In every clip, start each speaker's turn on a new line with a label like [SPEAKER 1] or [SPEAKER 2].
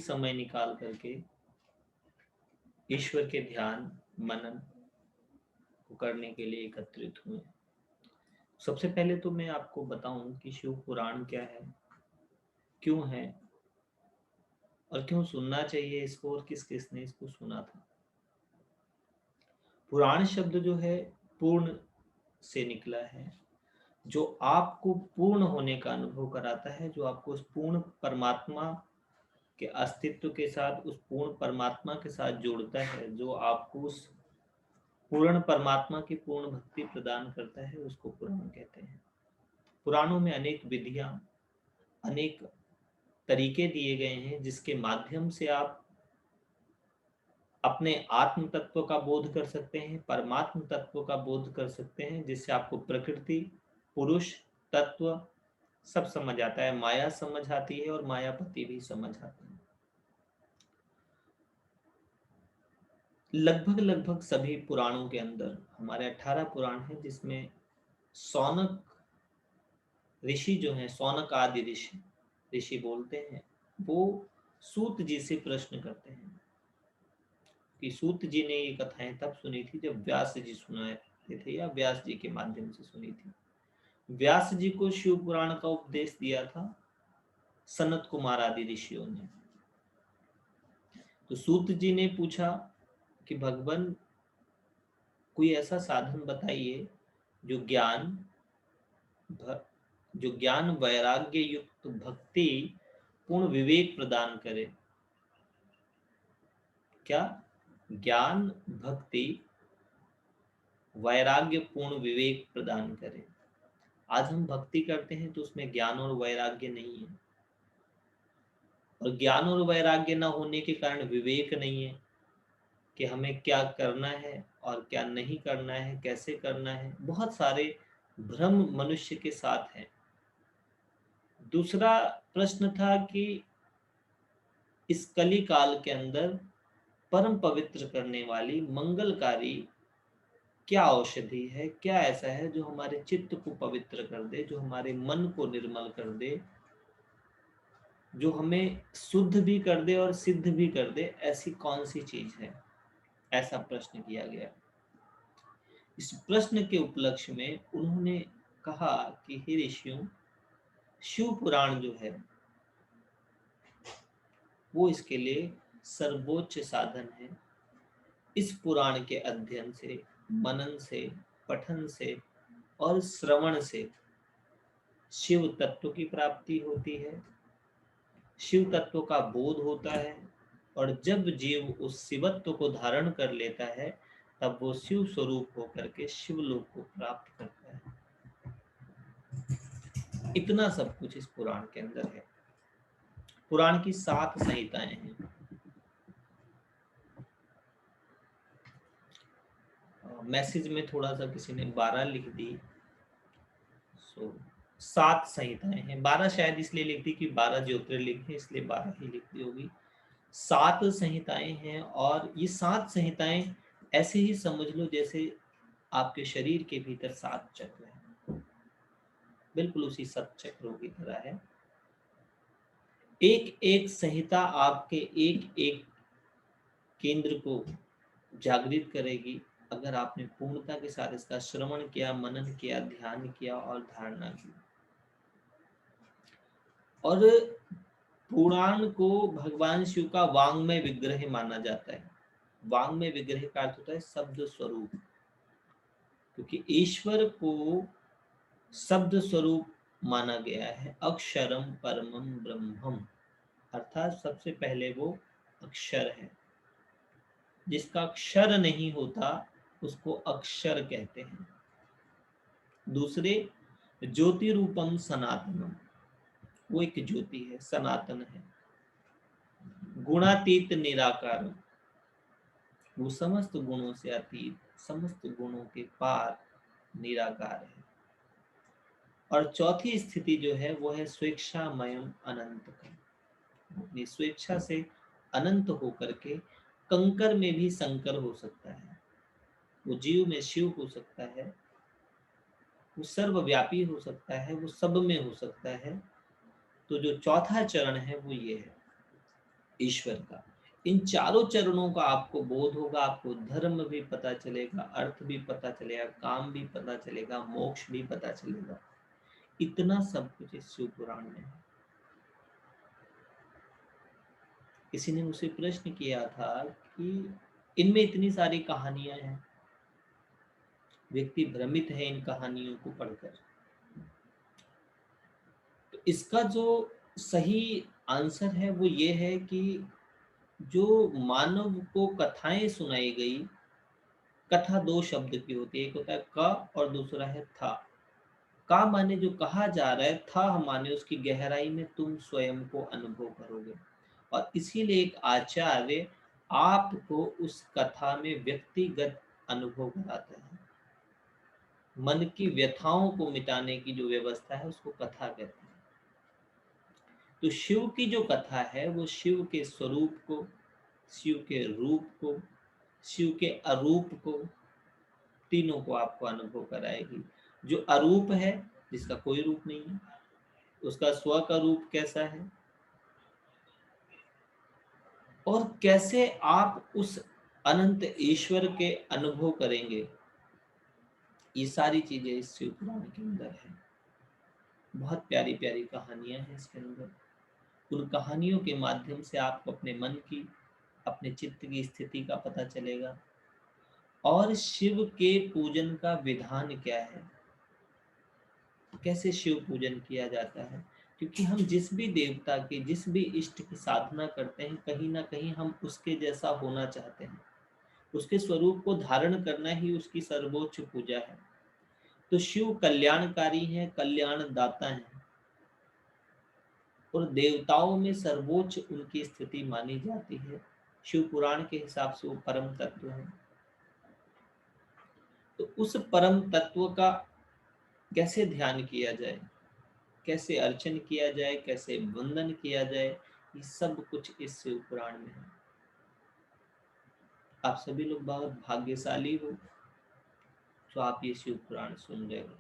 [SPEAKER 1] समय निकाल करके ईश्वर के ध्यान मनन को करने के लिए एकत्रित हुए। सबसे पहले तो मैं आपको बताऊं कि शिव पुराण क्या है, क्यों है और क्यों सुनना चाहिए इसको और किस किसने इसको सुना था। पुराण शब्द जो है पूर्ण से निकला है, जो आपको पूर्ण होने का अनुभव कराता है, जो आपको उस पूर्ण परमात्मा के अस्तित्व के साथ, उस पूर्ण परमात्मा के साथ जोड़ता है, जो आपको उस पूर्ण परमात्मा की पूर्ण भक्ति प्रदान करता है, उसको पुराण कहते हैं। पुराणों में अनेक विधियां, अनेक तरीके दिए गए हैं जिसके माध्यम से आप अपने आत्म तत्व का बोध कर सकते हैं, परमात्म तत्व का बोध कर सकते हैं, जिससे आपको प्रकृति, पुरुष, तत्व सब समझ आता है, माया समझ आती है और मायापति भी समझ आते हैं। लगभग लगभग सभी पुराणों के अंदर हमारे 18 पुराण हैं, जिसमें सौनक ऋषि जो हैं, सौनक आदि ऋषि ऋषि बोलते हैं, वो सूत जी से प्रश्न करते हैं कि सूत जी ने ये कथाएं तब सुनी थी जब व्यास जी सुनाए थे या व्यास जी के माध्यम से सुनी थी। व्यास जी को शिव पुराण का उपदेश दिया था सनत कुमार आदि ऋषियों ने। तो सूत जी ने पूछा कि भगवान कोई ऐसा साधन बताइए जो ज्ञान वैराग्य युक्त भक्ति पूर्ण विवेक प्रदान करे। क्या? ज्ञान, भक्ति, वैराग्य पूर्ण विवेक प्रदान करे। आज हम भक्ति करते हैं तो उसमें ज्ञान और वैराग्य नहीं है, और ज्ञान और वैराग्य न होने के कारण विवेक नहीं है कि हमें क्या करना है और क्या नहीं करना है, कैसे करना है। बहुत सारे भ्रम मनुष्य के साथ हैं। दूसरा प्रश्न था कि इस कली काल के अंदर परम पवित्र करने वाली मंगलकारी क्या औषधि है, क्या ऐसा है जो हमारे चित्त को पवित्र कर दे, जो हमारे मन को निर्मल कर दे, जो हमें शुद्ध भी कर दे और सिद्ध भी कर दे। ऐसी कौन सी चीज है? ऐसा प्रश्न किया गया। इस प्रश्न के उपलक्ष्य में उन्होंने कहा कि हे ऋषियों, शिव पुराण जो है वो इसके लिए सर्वोच्च साधन है। इस पुराण के अध्ययन से, मनन से, पठन से और श्रवण से शिव तत्व की प्राप्ति होती है, शिव तत्व का बोध होता है, और जब जीव उस शिवत्व को धारण कर लेता है तब वो शिव स्वरूप होकर के शिवलोक को प्राप्त करता है। इतना सब कुछ इस पुराण के अंदर है। पुराण की 7 संहिताएं हैं। मैसेज में थोड़ा सा किसी ने 12 लिख दी, सो 7 संहिताएं हैं। 12 शायद इसलिए लिख दी कि 12 ज्योतिर्लिंग है, इसलिए 12 ही लिख दी होगी। 7 संहिताएं हैं, और ये 7 संहिताएं ऐसे ही समझ लो जैसे आपके शरीर के भीतर 7 चक्र हैं, बिल्कुल उसी 7 चक्रों की तरह है। एक एक संहिता आपके एक एक केंद्र को जागृत करेगी, अगर आपने पूर्णता के साथ इसका श्रवण किया, मनन किया, ध्यान किया और धारणा की। और पुराण को भगवान शिव का वांग्मय विग्रह माना जाता है। वांग्मय विग्रह का अर्थ होता है शब्द स्वरूप, क्योंकि ईश्वर को शब्द स्वरूप माना गया है। अक्षरम परमम ब्रह्मम, अर्थात सबसे पहले वो अक्षर है। जिसका अक्षर नहीं होता उसको अक्षर कहते हैं। दूसरे, ज्योति रूपम सनातनम, वो एक ज्योति है, सनातन है। गुणातीत निराकार, वो समस्त गुणों से अतीत, समस्त गुणों के पार निराकार है। और चौथी स्थिति जो है वो है स्वेच्छामयम अनंत का, अपनी स्वेच्छा से अनंत होकर के कंकर में भी शंकर हो सकता है, वो जीव में शिव हो सकता है, वो सर्वव्यापी हो सकता है, वो सब में हो सकता है। तो जो चौथा चरण है वो ये है। ईश्वर का। इन चारों चरणों का आपको बोध होगा, आपको धर्म भी पता चलेगा, अर्थ भी पता चलेगा, काम भी पता चलेगा, मोक्ष भी पता चलेगा। इतना सब कुछ इस शिव पुराण में है। किसी ने मुझसे प्रश्न किया था कि इनमें इतनी सारी कहानियां हैं, व्यक्ति भ्रमित है इन कहानियों को पढ़कर। तो इसका जो सही आंसर है वो ये है कि जो मानव को कथाएं सुनाई गई, कथा दो शब्द की होती है, एक होता है क और दूसरा है था। का माने जो कहा जा रहा है, था माने उसकी गहराई में तुम स्वयं को अनुभव करोगे। और इसीलिए एक आचार्य आपको उस कथा में व्यक्तिगत अनुभव कराता है। मन की व्यथाओं को मिटाने की जो व्यवस्था है उसको कथा कहते हैं। तो शिव की जो कथा है वो शिव के स्वरूप को, शिव के रूप को, शिव के अरूप को, तीनों को आपको अनुभव कराएगी। जो अरूप है, जिसका कोई रूप नहीं है, उसका स्व का रूप कैसा है, और कैसे आप उस अनंत ईश्वर के अनुभव करेंगे, ये सारी चीजें इस शिव पुराण के अंदर है। बहुत प्यारी प्यारी कहानियां हैं इसके अंदर। उन कहानियों के माध्यम से आपको अपने मन की, अपने चित्त की स्थिति का पता चलेगा, और शिव के पूजन का विधान क्या है, कैसे शिव पूजन किया जाता है। क्योंकि हम जिस भी देवता की, जिस भी इष्ट की साधना करते हैं, कहीं ना कहीं हम उसके जैसा होना चाहते हैं, उसके स्वरूप को धारण करना ही उसकी सर्वोच्च पूजा है। तो शिव कल्याणकारी है, कल्याण दाता है, और देवताओं में सर्वोच्च उनकी स्थिति मानी जाती है। शिव पुराण के हिसाब से वो परम तत्व है। तो उस परम तत्व का कैसे ध्यान किया जाए, कैसे अर्चन किया जाए, कैसे वंदन किया जाए, ये सब कुछ इस शिव पुराण में है। आप सभी लोग बहुत भाग्यशाली हो तो आप ये शिव पुराण सुन रहे हो,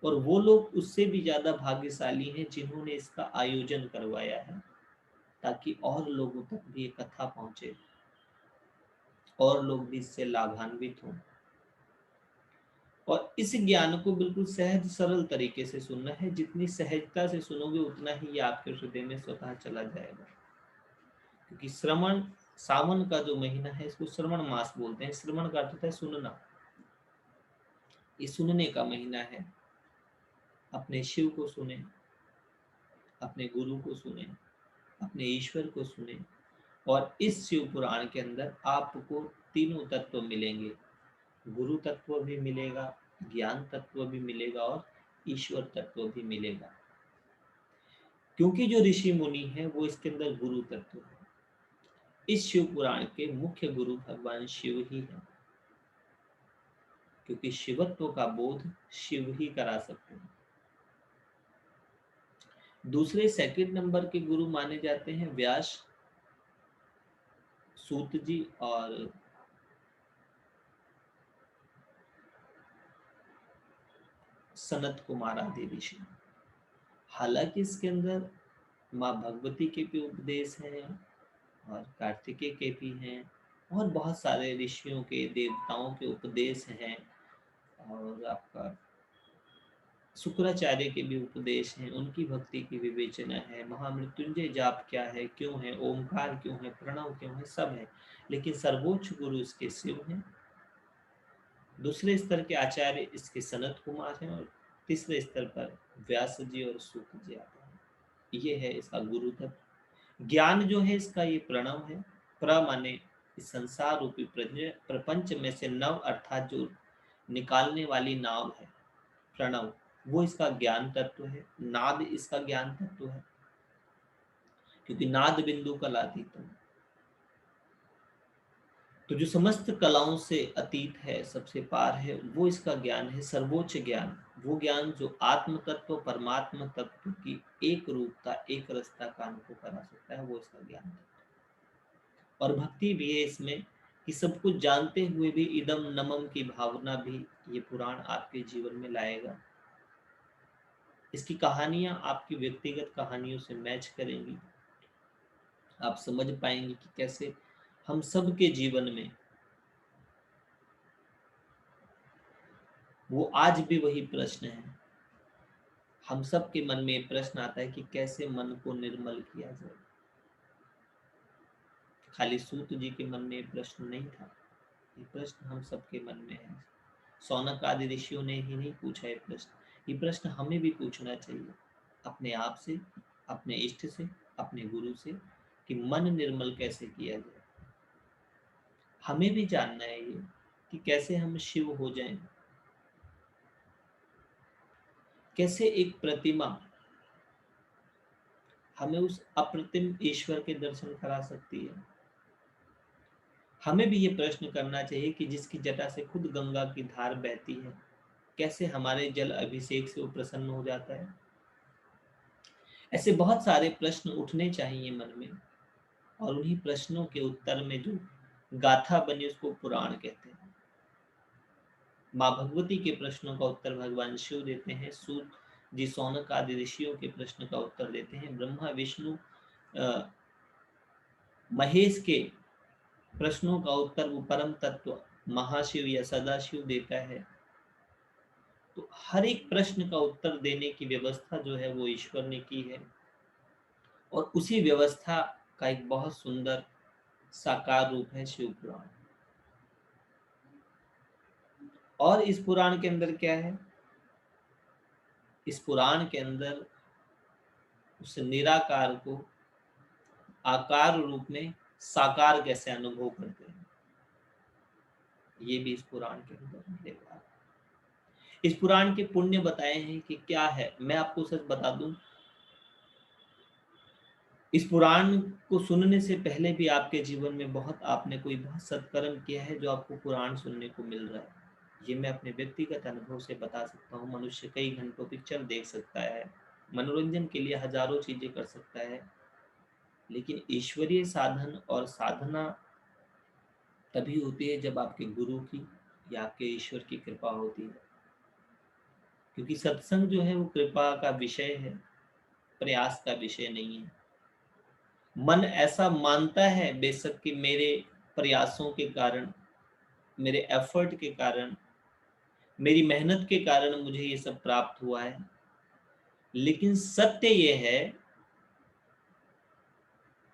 [SPEAKER 1] और वो लोग उससे भी ज्यादा भाग्यशाली हैं जिन्होंने इसका आयोजन करवाया है, ताकि और लोगों तक भी ये कथा पहुंचे, और लोग भी इससे लाभान्वित हों। और इस ज्ञान को बिल्कुल सहज सरल तरीके से सुनना है। जितनी सहजता से सुनोगे उतना ही ये आपके हृदय में स्वतः चला जाएगा। क्योंकि श्रवण, सावन का जो महीना है इसको श्रवण मास बोलते हैं। श्रवण का अर्थ होता है सुनना, ये सुनने का महीना है। अपने शिव को सुने, अपने गुरु को सुने, अपने ईश्वर को सुने, और इस शिव पुराण के अंदर आपको तीनों तत्व मिलेंगे। गुरु तत्व भी मिलेगा, ज्ञान तत्व भी मिलेगा, और ईश्वर तत्व भी मिलेगा। क्योंकि जो ऋषि मुनि है वो इसके अंदर गुरु तत्व है। इस शिव पुराण के मुख्य गुरु भगवान शिव ही है, क्योंकि शिवत्व का बोध शिव ही करा सकते हैं। दूसरे सेकंड नंबर के गुरु माने जाते हैं व्यास, सूत जी और सनत कुमार आदि ऋषि। हालांकि इसके अंदर माँ भगवती के भी उपदेश हैं, और कार्तिकेय के भी हैं, और बहुत सारे ऋषियों के, देवताओं के उपदेश हैं, और आपका शुक्राचार्य के भी उपदेश हैं, उनकी भक्ति की विवेचना है, महामृत्युंजय जाप क्या है, क्यों है, ओमकार क्यों है, प्रणव क्यों है, सब है। लेकिन सर्वोच्च गुरु इसके शिव हैं। दूसरे स्तर के आचार्य इसके सनत कुमार हैं, और तीसरे स्तर पर व्यास जी और सूत जी आते हैं। ये है इसका गुरु तत्व। ज्ञान जो है इसका ये प्रणव है। प्र माने इस संसार रूपी प्रपंच में से नव, अर्थात जो निकालने वाली नाव है, प्रणव, वो इसका ज्ञान तत्व है। नाद इसका ज्ञान तत्व है, क्योंकि नाद बिंदु कलातीतम। तो जो समस्त कलाओं से अतीत है, सबसे पार है, वो इसका ज्ञान है, सर्वोच्च ज्ञान। वो ज्ञान जो आत्म तत्व, परमात्म तत्व की एक रूपता, एक रसता का अनुभव करा सकता है, वो इसका ज्ञान है। और भक्ति भी है इसमें, कि सब कुछ जानते हुए भी इदम नमम की भावना भी ये पुराण आपके जीवन में लाएगा। इसकी कहानियां आपकी व्यक्तिगत कहानियों से मैच करेंगी, आप समझ पाएंगे कि कैसे हम सब के जीवन में वो आज भी वही प्रश्न है। हम सब के मन में ये प्रश्न आता है कि कैसे मन को निर्मल किया जाए। खाली सूत जी के मन में ये प्रश्न नहीं था, ये प्रश्न हम सबके मन में है। शौनक आदि ऋषियों ने ही नहीं पूछा ये प्रश्न हमें भी पूछना चाहिए अपने आप से, अपने इष्ट से, अपने गुरु से, कि मन निर्मल कैसे किया जाए। हमें भी जानना है ये कि कैसे हम शिव हो जाएं, कैसे एक प्रतिमा हमें उस अप्रतिम ईश्वर के दर्शन करा सकती है। हमें भी ये प्रश्न करना चाहिए कि जिसकी जटा से खुद गंगा की धार बहती है, कैसे हमारे जल अभिषेक से वो प्रसन्न हो जाता है। ऐसे बहुत सारे प्रश्न उठने चाहिए मन में, और उन्हीं प्रश्नों के उत्तर में जो गाथा बनी उसको पुराण कहते हैं। माँ भगवती के प्रश्नों का उत्तर भगवान शिव देते हैं, सूत जी शौनक आदि ऋषियों के प्रश्न का उत्तर देते हैं, ब्रह्मा विष्णु महेश के प्रश्नों का उत्तर वो परम तत्व महाशिव या सदाशिव देता है। तो हर एक प्रश्न का उत्तर देने की व्यवस्था जो है वो ईश्वर ने की है, और उसी व्यवस्था का एक बहुत सुंदर साकार रूप है शिव पुराण। और इस पुराण के अंदर क्या है? इस पुराण के अंदर उस निराकार को आकार रूप में साकार कैसे अनुभव करते हैं, ये भी इस पुराण के अंदर मिलेगा। इस पुराण के पुण्य बताए हैं कि क्या है। मैं आपको सच बता दूं, इस पुराण को सुनने से पहले भी आपके जीवन में आपने कोई बहुत सत्कर्म किया है जो आपको पुराण सुनने को मिल रहा है। ये मैं अपने व्यक्तिगत अनुभव से बता सकता हूँ। मनुष्य कई घंटों पिक्चर देख सकता है, मनोरंजन के लिए हजारों चीजें कर सकता है, लेकिन ईश्वरीय साधन और साधना तभी होती है जब आपके गुरु की या आपके ईश्वर की कृपा होती है। क्योंकि सत्संग जो है वो कृपा का विषय है, प्रयास का विषय नहीं है। मन ऐसा मानता है बेशक कि मेरे प्रयासों के कारण, मेरे एफर्ट के कारण, मेरी मेहनत के कारण मुझे ये सब प्राप्त हुआ है, लेकिन सत्य ये है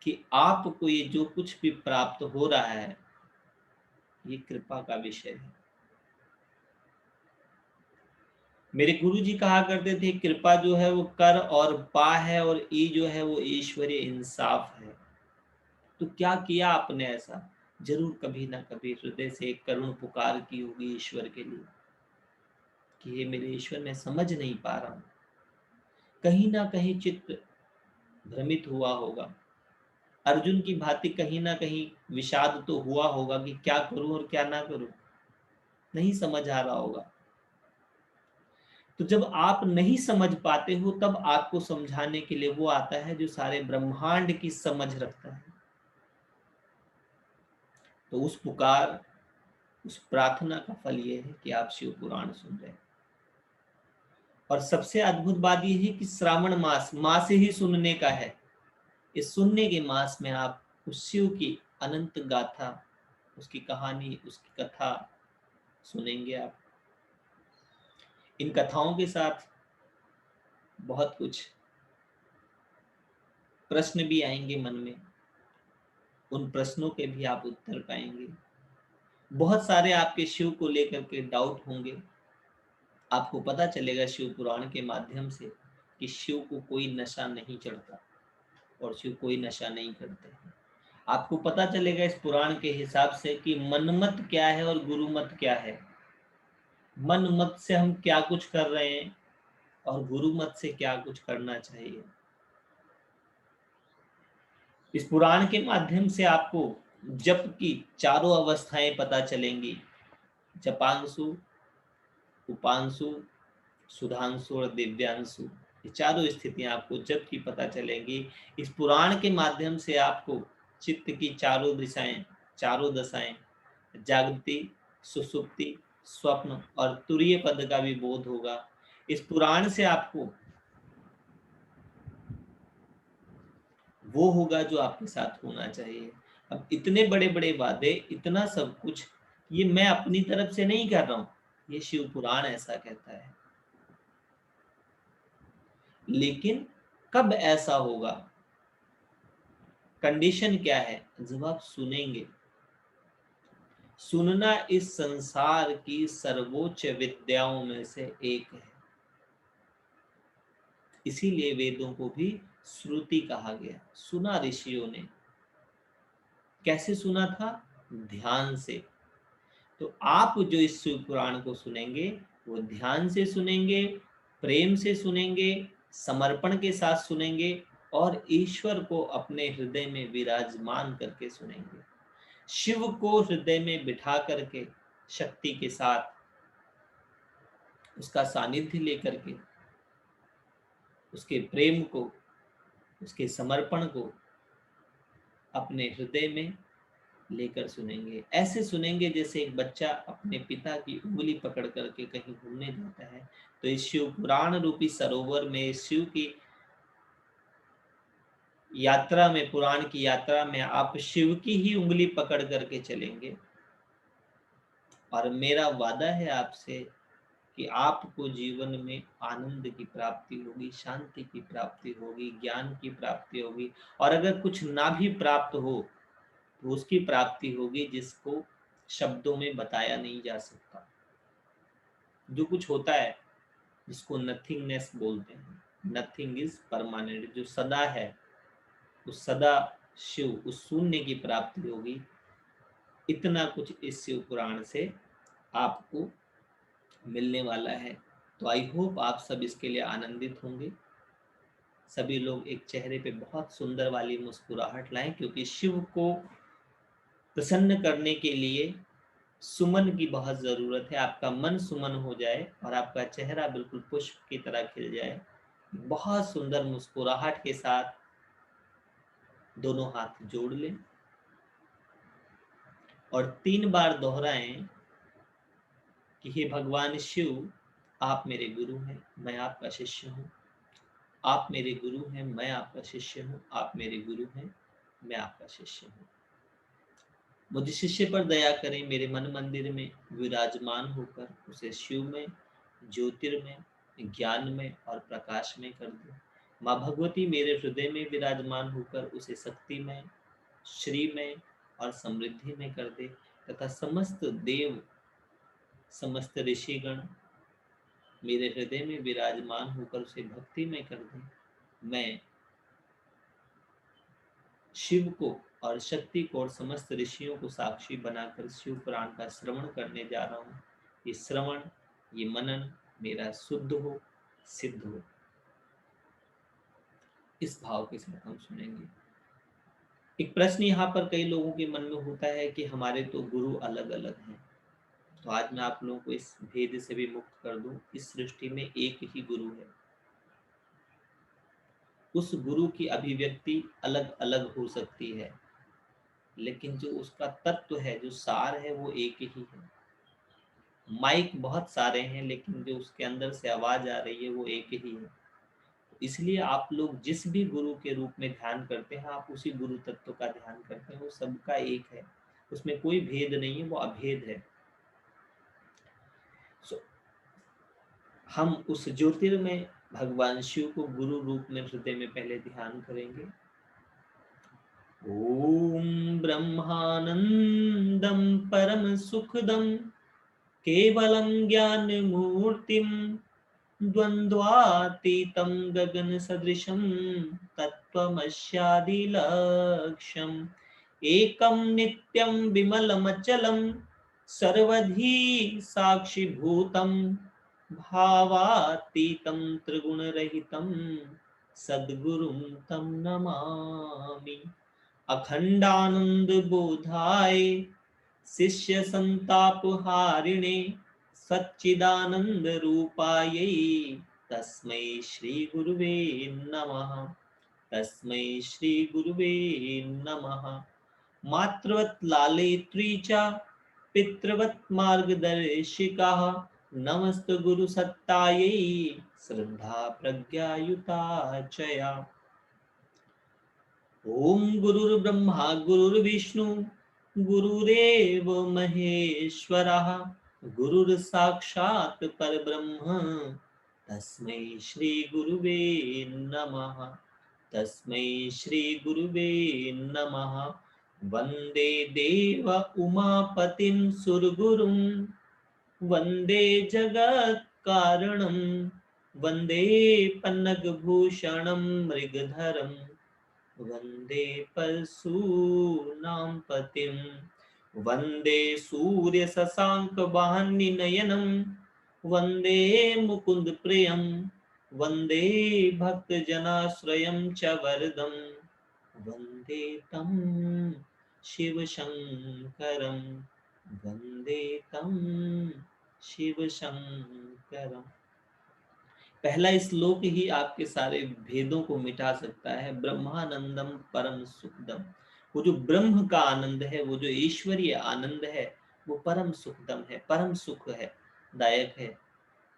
[SPEAKER 1] कि आपको ये जो कुछ भी प्राप्त हो रहा है ये कृपा का विषय है। मेरे गुरु जी कहा करते थे, कृपा जो है वो कर और पा है, और ई जो है वो ईश्वरीय इंसाफ है। तो क्या किया आपने ऐसा? जरूर कभी ना कभी हृदय से एक करुण पुकार की होगी ईश्वर के लिए कि ये मेरे ईश्वर मैं समझ नहीं पा रहा हूं। कहीं ना कहीं चित्त भ्रमित हुआ होगा, अर्जुन की भांति कहीं ना कहीं विषाद तो हुआ होगा कि क्या करूं और क्या ना करूं, नहीं समझ आ रहा होगा। तो जब आप नहीं समझ पाते हो तब आपको समझाने के लिए वो आता है जो सारे ब्रह्मांड की समझ रखता है। तो उस पुकार, उस प्रार्थना का फल ये है कि आप शिव पुराण सुन रहे हैं। और सबसे अद्भुत बात यह है कि श्रावण मास माँ से ही सुनने का है। इस सुनने के मास में आप उस शिव की अनंत गाथा, उसकी कहानी, उसकी कथा सुनेंगे। आप इन कथाओं के साथ बहुत कुछ प्रश्न भी आएंगे मन में, उन प्रश्नों के भी आप उत्तर पाएंगे। बहुत सारे आपके शिव को लेकर के डाउट होंगे। आपको पता चलेगा शिव पुराण के माध्यम से कि शिव को कोई नशा नहीं चढ़ता और शिव कोई नशा नहीं करते हैं। आपको पता चलेगा इस पुराण के हिसाब से कि मनमत क्या है और गुरुमत क्या है। मन मत से हम क्या कुछ कर रहे हैं और गुरु मत से क्या कुछ करना चाहिए। इस पुराण के माध्यम से आपको जप की चारों अवस्थाएं पता चलेंगी। जपांशु, उपांशु, सुधांशु और दिव्यांशु, ये चारों स्थितियां आपको जप की पता चलेंगी। इस पुराण के माध्यम से आपको चित्त की चारों दिशाएं, चारों दशाएं, जागृति, सुसुप्ति, स्वप्न और तुरीय पद का भी बोध होगा। इस पुराण से आपको वो होगा जो आपके साथ होना चाहिए। अब इतने बड़े बड़े वादे, इतना सब कुछ, ये मैं अपनी तरफ से नहीं कर रहा हूं, ये शिव पुराण ऐसा कहता है। लेकिन कब ऐसा होगा, कंडीशन क्या है, जब आप सुनेंगे। सुनना इस संसार की सर्वोच्च विद्याओं में से एक है। इसीलिए वेदों को भी श्रुति कहा गया। सुना ऋषियों ने, कैसे सुना था, ध्यान से। तो आप जो इस शिव पुराण को सुनेंगे, वो ध्यान से सुनेंगे, प्रेम से सुनेंगे, समर्पण के साथ सुनेंगे, और ईश्वर को अपने हृदय में विराजमान करके सुनेंगे। शिव को हृदय में बिठा करके, शक्ति के साथ उसका सानिध्य लेकर के, उसके प्रेम को, उसके समर्पण को अपने हृदय में लेकर सुनेंगे। ऐसे सुनेंगे जैसे एक बच्चा अपने पिता की उंगली पकड़ करके कहीं घूमने जाता है। तो इस शिव पुराण रूपी सरोवर में, शिव की यात्रा में, पुराण की यात्रा में आप शिव की ही उंगली पकड़ करके चलेंगे। और मेरा वादा है आपसे कि आपको जीवन में आनंद की प्राप्ति होगी, शांति की प्राप्ति होगी, ज्ञान की प्राप्ति होगी। और अगर कुछ ना भी प्राप्त हो तो उसकी प्राप्ति होगी जिसको शब्दों में बताया नहीं जा सकता। जो कुछ होता है जिसको नथिंगनेस बोलते हैं, नथिंग इज परमानेंट, जो सदा है, उस सदा शिव, उस शून्य की प्राप्ति होगी। इतना कुछ इस शिव पुराण से आपको मिलने वाला है। तो आई होप आप सब इसके लिए आनंदित होंगे। सभी लोग एक चेहरे पे बहुत सुंदर वाली मुस्कुराहट लाएं, क्योंकि शिव को प्रसन्न करने के लिए सुमन की बहुत जरूरत है। आपका मन सुमन हो जाए और आपका चेहरा बिल्कुल पुष्प की तरह खिल जाए। बहुत सुंदर मुस्कुराहट के साथ दोनों हाथ जोड़ लें और 3 बार दोहराएं कि हे भगवान शिव, आप मेरे गुरु हैं, मैं आपका शिष्य हूँ। आप मेरे गुरु हैं, मैं आपका शिष्य हूँ। आप मेरे गुरु हैं, मैं आपका शिष्य हूँ। मुझ शिष्य पर दया करें, मेरे मन मंदिर में विराजमान होकर उसे शिव में, ज्योतिर्मय, ज्ञान में और प्रकाश में कर दे। माँ भगवती मेरे हृदय में विराजमान होकर उसे शक्ति में, श्री में और समृद्धि में कर दे, तथा समस्त देव, समस्त ऋषिगण मेरे हृदय में विराजमान होकर उसे भक्ति में कर दे। मैं शिव को और शक्ति को और समस्त ऋषियों को साक्षी बनाकर शिव पुराण का श्रवण करने जा रहा हूँ। ये श्रवण, ये मनन मेरा शुद्ध हो, सिद्ध हो। इस भाव के साथ हम सुनेंगे। एक प्रश्न यहाँ पर कई लोगों के मन में होता है कि हमारे तो गुरु अलग अलग हैं। तो आज मैं आप लोगों को इस भेद से भी मुक्त कर दूं। इस सृष्टि में एक ही गुरु है। उस गुरु की अभिव्यक्ति अलग अलग हो सकती है, लेकिन जो उसका तत्व है, जो सार है, वो एक ही है। माइक बहुत सारे हैं, लेकिन जो उसके अंदर से आवाज आ रही है वो एक ही है। इसलिए आप लोग जिस भी गुरु के रूप में ध्यान करते हैं, आप उसी गुरु तत्व का ध्यान करते हैं। वो सबका एक है, उसमें कोई भेद नहीं है, वो अभेद है। हम उस ज्योतिर्मय भगवान शिव को गुरु रूप में हृदय में पहले ध्यान करेंगे। ओम ब्रह्मानंदम परम सुखदम केवलं ज्ञानमूर्तिं द्वन्द्वातीतं गगनसदृशं तत्त्वमस्यादिलक्ष्यम् एकं नित्यं विमलमचलं सर्वधी साक्षिभूतं भावातीतं त्रिगुणरहितं सद्गुरुं तं नमामि। अखंडानंदबोधाय शिष्य संतापहारिणे सच्चिदानंद रूपायै तस्मै श्री गुरुवे नमः। तस्मै श्री गुरुवे नमः। मातृवत् लालयित्री च पितृवत् मार्गदर्शिकाः नमस्त गुरु सत्तायै श्रद्धा प्रज्ञायुता च या। ओम गुरुर्ब्रह्मा गुरुर्विष्णु गुरुरेव महेश्वरः गुरुर्साक्षात् परब्रह्म तस्मै श्री गुरुवे नमः। तस्मै श्री गुरुवे नमः। वंदे देव उमापतिं सुरगुरुं वंदे जगत्कारणं वंदे पन्नगभूषणं मृगधरं वंदे परशूनां पतिं वंदे सूर्यशशाङ्कवाहिनीनयनं वंदे मुकुन्दप्रियं वंदे भक्तजनाश्रयं च वरदं वंदे तं शिवशङ्करं वंदे तं शिवशङ्करम्। पहला श्लोक ही आपके सारे भेदों को मिटा सकता है। ब्रह्मानंदम परम सुखदम, वो जो ब्रह्म का आनंद है, वो जो ईश्वरीय आनंद है, वो परम सुखदम है, परम सुख है, दायक है।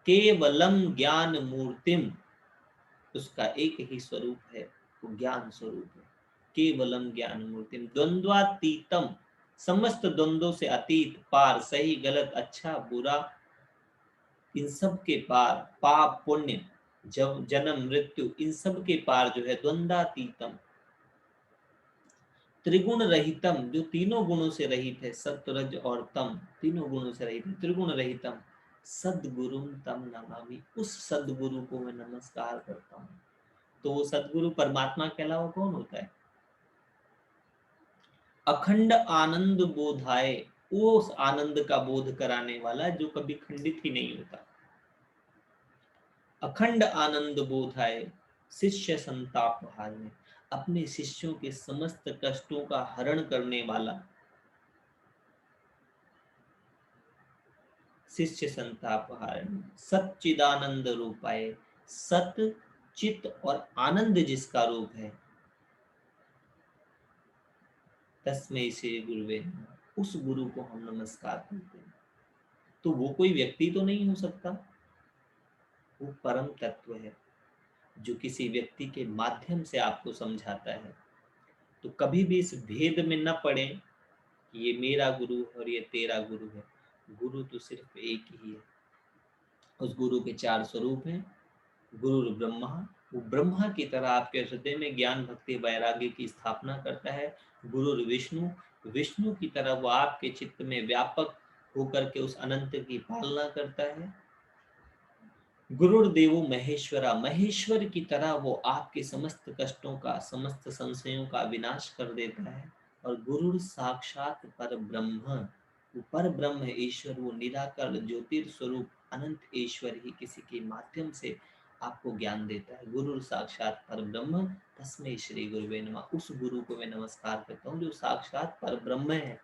[SPEAKER 1] केवलम ज्ञान मूर्तिम, उसका एक ही स्वरूप है, वो ज्ञान स्वरूप है। केवलम ज्ञान मूर्तिम द्वंद्वातीतम, समस्त द्वंद्वों से अतीत, पार, सही गलत, अच्छा बुरा, इन सब के पार, पाप पुण्य, जब जन्म मृत्यु, इन सब के पार जो है द्वंद्वातीतम, त्रिगुण रहितम, जो तीनों गुणों से रहित है, सत्व रज और तम तीनों गुणों से रहित है, त्रिगुण रहितम सदगुरु तम नमामि, उस सदगुरु को मैं नमस्कार करता हूँ। तो वो सदगुरु परमात्मा के अलावा कौन होता है? अखंड आनंद बोधाए, वो उस आनंद का बोध कराने वाला जो कभी खंडित ही नहीं होता। अखंड आनंद बोधाए शिष्य संताप हारने, अपने शिष्यों के समस्त कष्टों का हरण करने वाला। शिष्य संताप हारने, सच्चिदानंद रूपाए, सत चित और आनंद जिसका रूप है, तस्मै श्री गुरुवे नमः, उस गुरु को हम नमस्कार करते हैं। तो वो कोई व्यक्ति तो नहीं हो सकता, वो परम तत्व है जो किसी व्यक्ति के माध्यम से आपको समझाता है। तो कभी भी इस भेद में न पड़े कि ये मेरा गुरु और ये तेरा गुरु है। गुरु तो सिर्फ एक ही है। उस गुरु के चार स्वरूप हैं। गुरु ब्रह्मा, वो ब्रह्मा की तरह आपके हृदय में ज्ञान भक्ति वैराग्य की स्थापना करता है। गुरु विष्णु, विष्णु की तरह वो आपके चित्त में व्यापक होकर के उस अनंत की पालना करता है। गुरुर्देवो महेश्वरा, महेश्वर की तरह वो आपके समस्त कष्टों का, समस्त संशयों का विनाश कर देता है। और गुरु साक्षात पर ब्रह्म, वो पर ब्रह्म है, ईश्वर, वो निराकार ज्योतिर स्वरूप अनंत ईश्वर ही किसी के माध्यम से आपको ज्ञान देता है। गुरु साक्षात पर ब्रह्म तस्मै श्री गुरुवे नमः, उस गुरु को मैं नमस्कार करता हूँ जो साक्षात पर ब्रह्म है।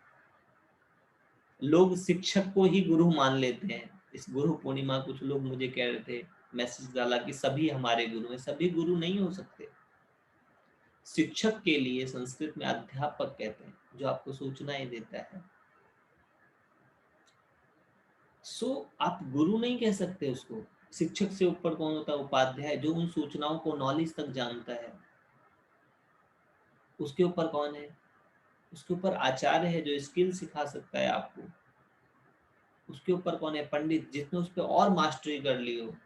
[SPEAKER 1] लोग शिक्षक को ही गुरु मान लेते हैं। इस गुरु पूर्णिमा कुछ लोग मुझे कह रहे थे, मैसेज डाला कि सभी हमारे गुरु हैं। सभी गुरु नहीं हो सकते। शिक्षक के लिए संस्कृत में अध्यापक कहते हैं, जो आपको सूचनाएं देता है। आप गुरु नहीं कह सकते उसको। शिक्षक से ऊपर कौन होता है? उपाध्याय, जो उन सूचनाओं को नॉलेज तक जानता है। उसके ऊपर कौन है? उसके ऊपर आचार्य है जो स्किल सिखा सकता है आपको। उसके ऊपर कौन है? पंडित, जिसने उस पर और मास्टरी कर ली हो।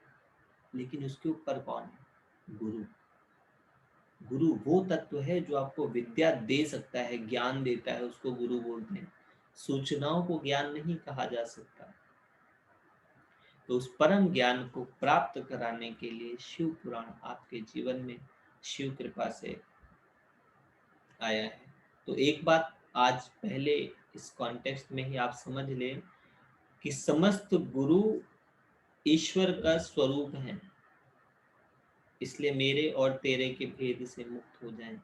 [SPEAKER 1] लेकिन उसके ऊपर कौन है? गुरु। गुरु वो तत्व है जो आपको विद्या दे सकता है, ज्ञान देता है, उसको गुरु बोलते हैं। सूचनाओं को ज्ञान नहीं कहा जा सकता। तो उस परम ज्ञान को प्राप्त कराने के लिए शिव पुराण आपके जीवन में शिव कृपा से आया है। तो एक बात आज पहले इस कॉन्टेक्स्ट में ही आप समझ लें कि समस्त गुरु ईश्वर का स्वरूप है। इसलिए मेरे और तेरे के भेद से मुक्त हो जाएं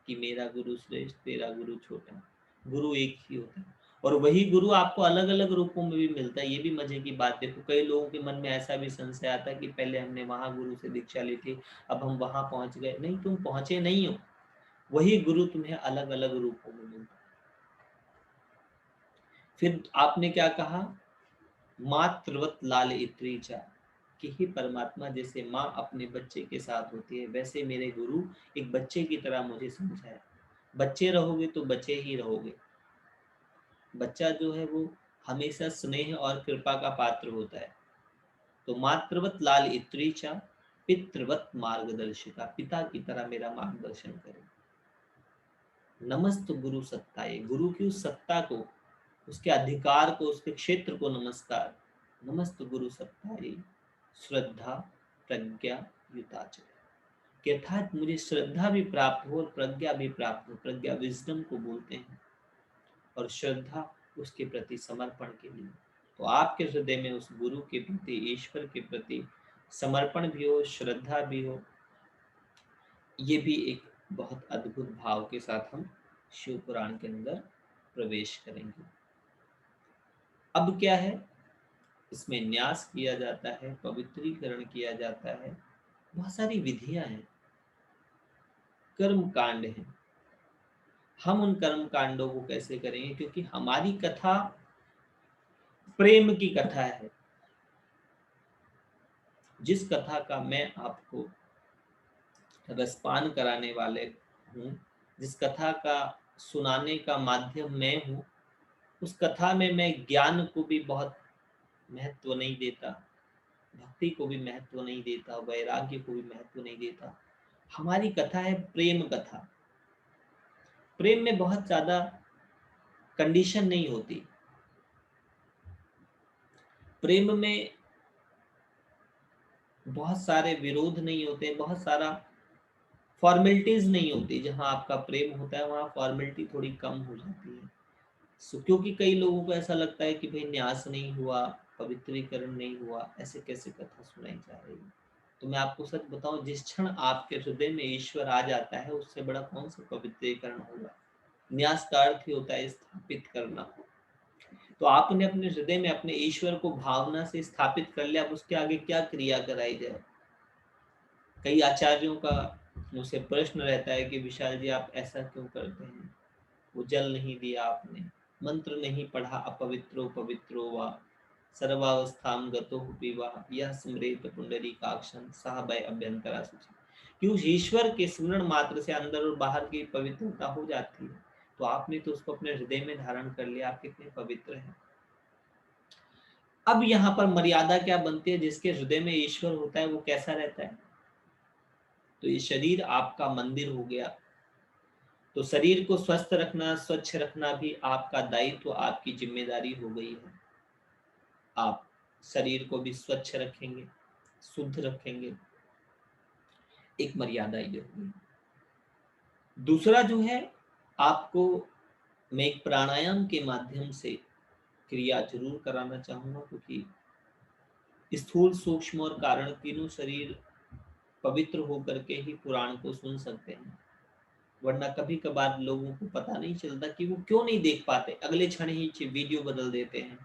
[SPEAKER 1] कि मेरा गुरु श्रेष्ठ, तेरा गुरु छोटा। गुरु एक ही होता है और वही गुरु आपको अलग अलग रूपों में भी मिलता है। ये भी मजे की बात। देखो, कई लोगों के मन में ऐसा भी संशय आता है कि पहले हमने वहां गुरु से दीक्षा ली थी, अब हम वहां पहुंच गए। नहीं, तुम पहुंचे नहीं हो। वही गुरु तुम्हें अलग अलग रूपों में मिलता है। फिर आपने क्या कहा? मातृवत लाल इत्रीचा, कि ही परमात्मा जैसे माँ अपने बच्चे के साथ होती है, वैसे मेरे गुरु एक बच्चे की तरह मुझे समझाया। बच्चे रहोगे तो बच्चे ही रहोगे। बच्चा जो है वो हमेशा स्नेह और कृपा का पात्र होता है। तो मातृवत लाल इत्रीचा, पितृवत मार्गदर्शिका, पिता की तरह मेरा मार्गदर्शन करे। नमस्त गुरु सत्ताए, गुरु की उस सत्ता को, उसके अधिकार को, उसके क्षेत्र को नमस्कार। नमस्त गुरु सत्ताए, श्रद्धा प्रज्ञा युताच, कि अर्थात मुझे श्रद्धा भी प्राप्त हो और प्रज्ञा भी प्राप्त हो। प्रज्ञा विजडम को बोलते हैं, और श्रद्धा उसके प्रति समर्पण के लिए। तो आपके हृदय में उस गुरु के प्रति, ईश्वर के प्रति समर्पण भी हो, श्रद्धा भी हो। ये भी एक बहुत अद्भुत भाव के साथ हम शिव पुराण के अंदर प्रवेश करेंगे। अब क्या है, इसमें न्यास किया जाता है, पवित्रीकरण किया जाता है, बहुत सारी विधियां हैं, कर्म कांड हैं। हम उन कर्म कांडों को कैसे करेंगे, क्योंकि हमारी कथा प्रेम की कथा है। जिस कथा का मैं आपको रसपान कराने वाले हूँ, जिस कथा का सुनाने का माध्यम मैं हूँ, उस कथा में मैं ज्ञान को भी बहुत महत्व नहीं देता, भक्ति को भी महत्व नहीं देता, वैराग्य को भी महत्व नहीं देता। हमारी कथा है प्रेम कथा। प्रेम में बहुत ज्यादा कंडीशन नहीं होती। प्रेम में बहुत सारे विरोध नहीं होते, बहुत सारा फॉर्मेलिटीज नहीं होती। जहां आपका प्रेम होता है वहां फॉर्मेलिटी थोड़ी कम हो जाती है। क्योंकि कई लोगों को ऐसा लगता है कि भाई न्यास नहीं हुआ, पवित्रीकरण नहीं हुआ, ऐसे कैसे कथा सुनाई जा रही है। तो मैं आपको सच बताऊं, जिस क्षण आपके हृदय में ईश्वर आ जाता है, उससे बड़ा कौन सा पवित्रीकरण होगा। न्यास का अर्थ ही होता है स्थापित करना। तो आपने अपने हृदय में अपने ईश्वर को भावना से स्थापित कर लिया, अब उसके आगे क्या क्रिया कराई जाए। कई आचार्यों का मुझसे प्रश्न रहता है कि विशाल जी आप ऐसा क्यों करते हैं, वो जल नहीं दिया आपने, मंत्र नहीं पढ़ा, अपवित्रो पवित्रो वा सर्वावस्थाम गतो विवा, यह स्मृत पुंडरीकाक्षं सह भय अभ्यंतरा सूचि। कि उस ईश्वर के स्मरण मात्र से अंदर और बाहर की पवित्रता हो जाती है। तो आपने तो उसको अपने हृदय में धारण कर लिया, आप कितने पवित्र हैं। अब यहाँ पर मर्यादा क्या बनती है, जिसके हृदय में ईश्वर होता है वो कैसा रहता है। तो ये शरीर आपका मंदिर हो गया। तो शरीर को स्वस्थ रखना, स्वच्छ रखना भी आपका दायित्व, आपकी जिम्मेदारी हो गई है। आप शरीर को भी स्वच्छ रखेंगे, शुद्ध रखेंगे, एक मर्यादा ये होगी। दूसरा जो है, आपको मैं एक प्राणायाम के माध्यम से क्रिया जरूर कराना चाहूंगा, क्योंकि स्थूल, सूक्ष्म और कारण तीनों शरीर पवित्र होकर के ही पुराण को सुन सकते हैं। वरना कभी कभार लोगों को पता नहीं चलता कि वो क्यों नहीं देख पाते, अगले क्षण ही वीडियो बदल देते हैं।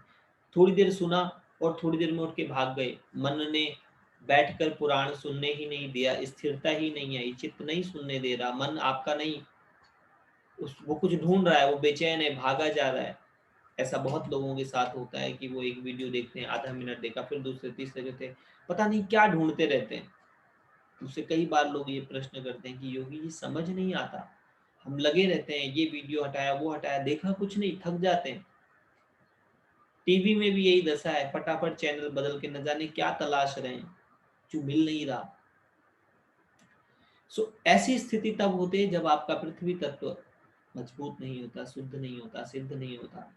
[SPEAKER 1] थोड़ी देर सुना और थोड़ी देर में उठ के भाग गए। मन ने बैठकर पुराण सुनने ही नहीं दिया, स्थिरता ही नहीं आई, चित्त नहीं सुनने दे रहा, मन आपका नहीं, वो कुछ ढूंढ रहा है, वो बेचैन है, भागा जा रहा है। ऐसा बहुत लोगों के साथ होता है कि वो एक वीडियो देखते हैं, आधा मिनट देखा, फिर दूसरे तीसरे कहते हैं पता नहीं क्या ढूंढते रहते हैं। उससे कई बार लोग ये प्रश्न करते हैं कि योगी जी समझ नहीं आता, हम लगे रहते हैं, ये वीडियो हटाया, वो हटाया, देखा कुछ नहीं, थक जाते हैं। टीवी में भी यही दशा है, फटाफट चैनल बदल के न जाने क्या तलाश रहे हैं जो मिल नहीं रहा। ऐसी स्थिति तब होती है जब आपका पृथ्वी तत्व मजबूत नहीं होता, शुद्ध नहीं होता, सिद्ध नहीं होता।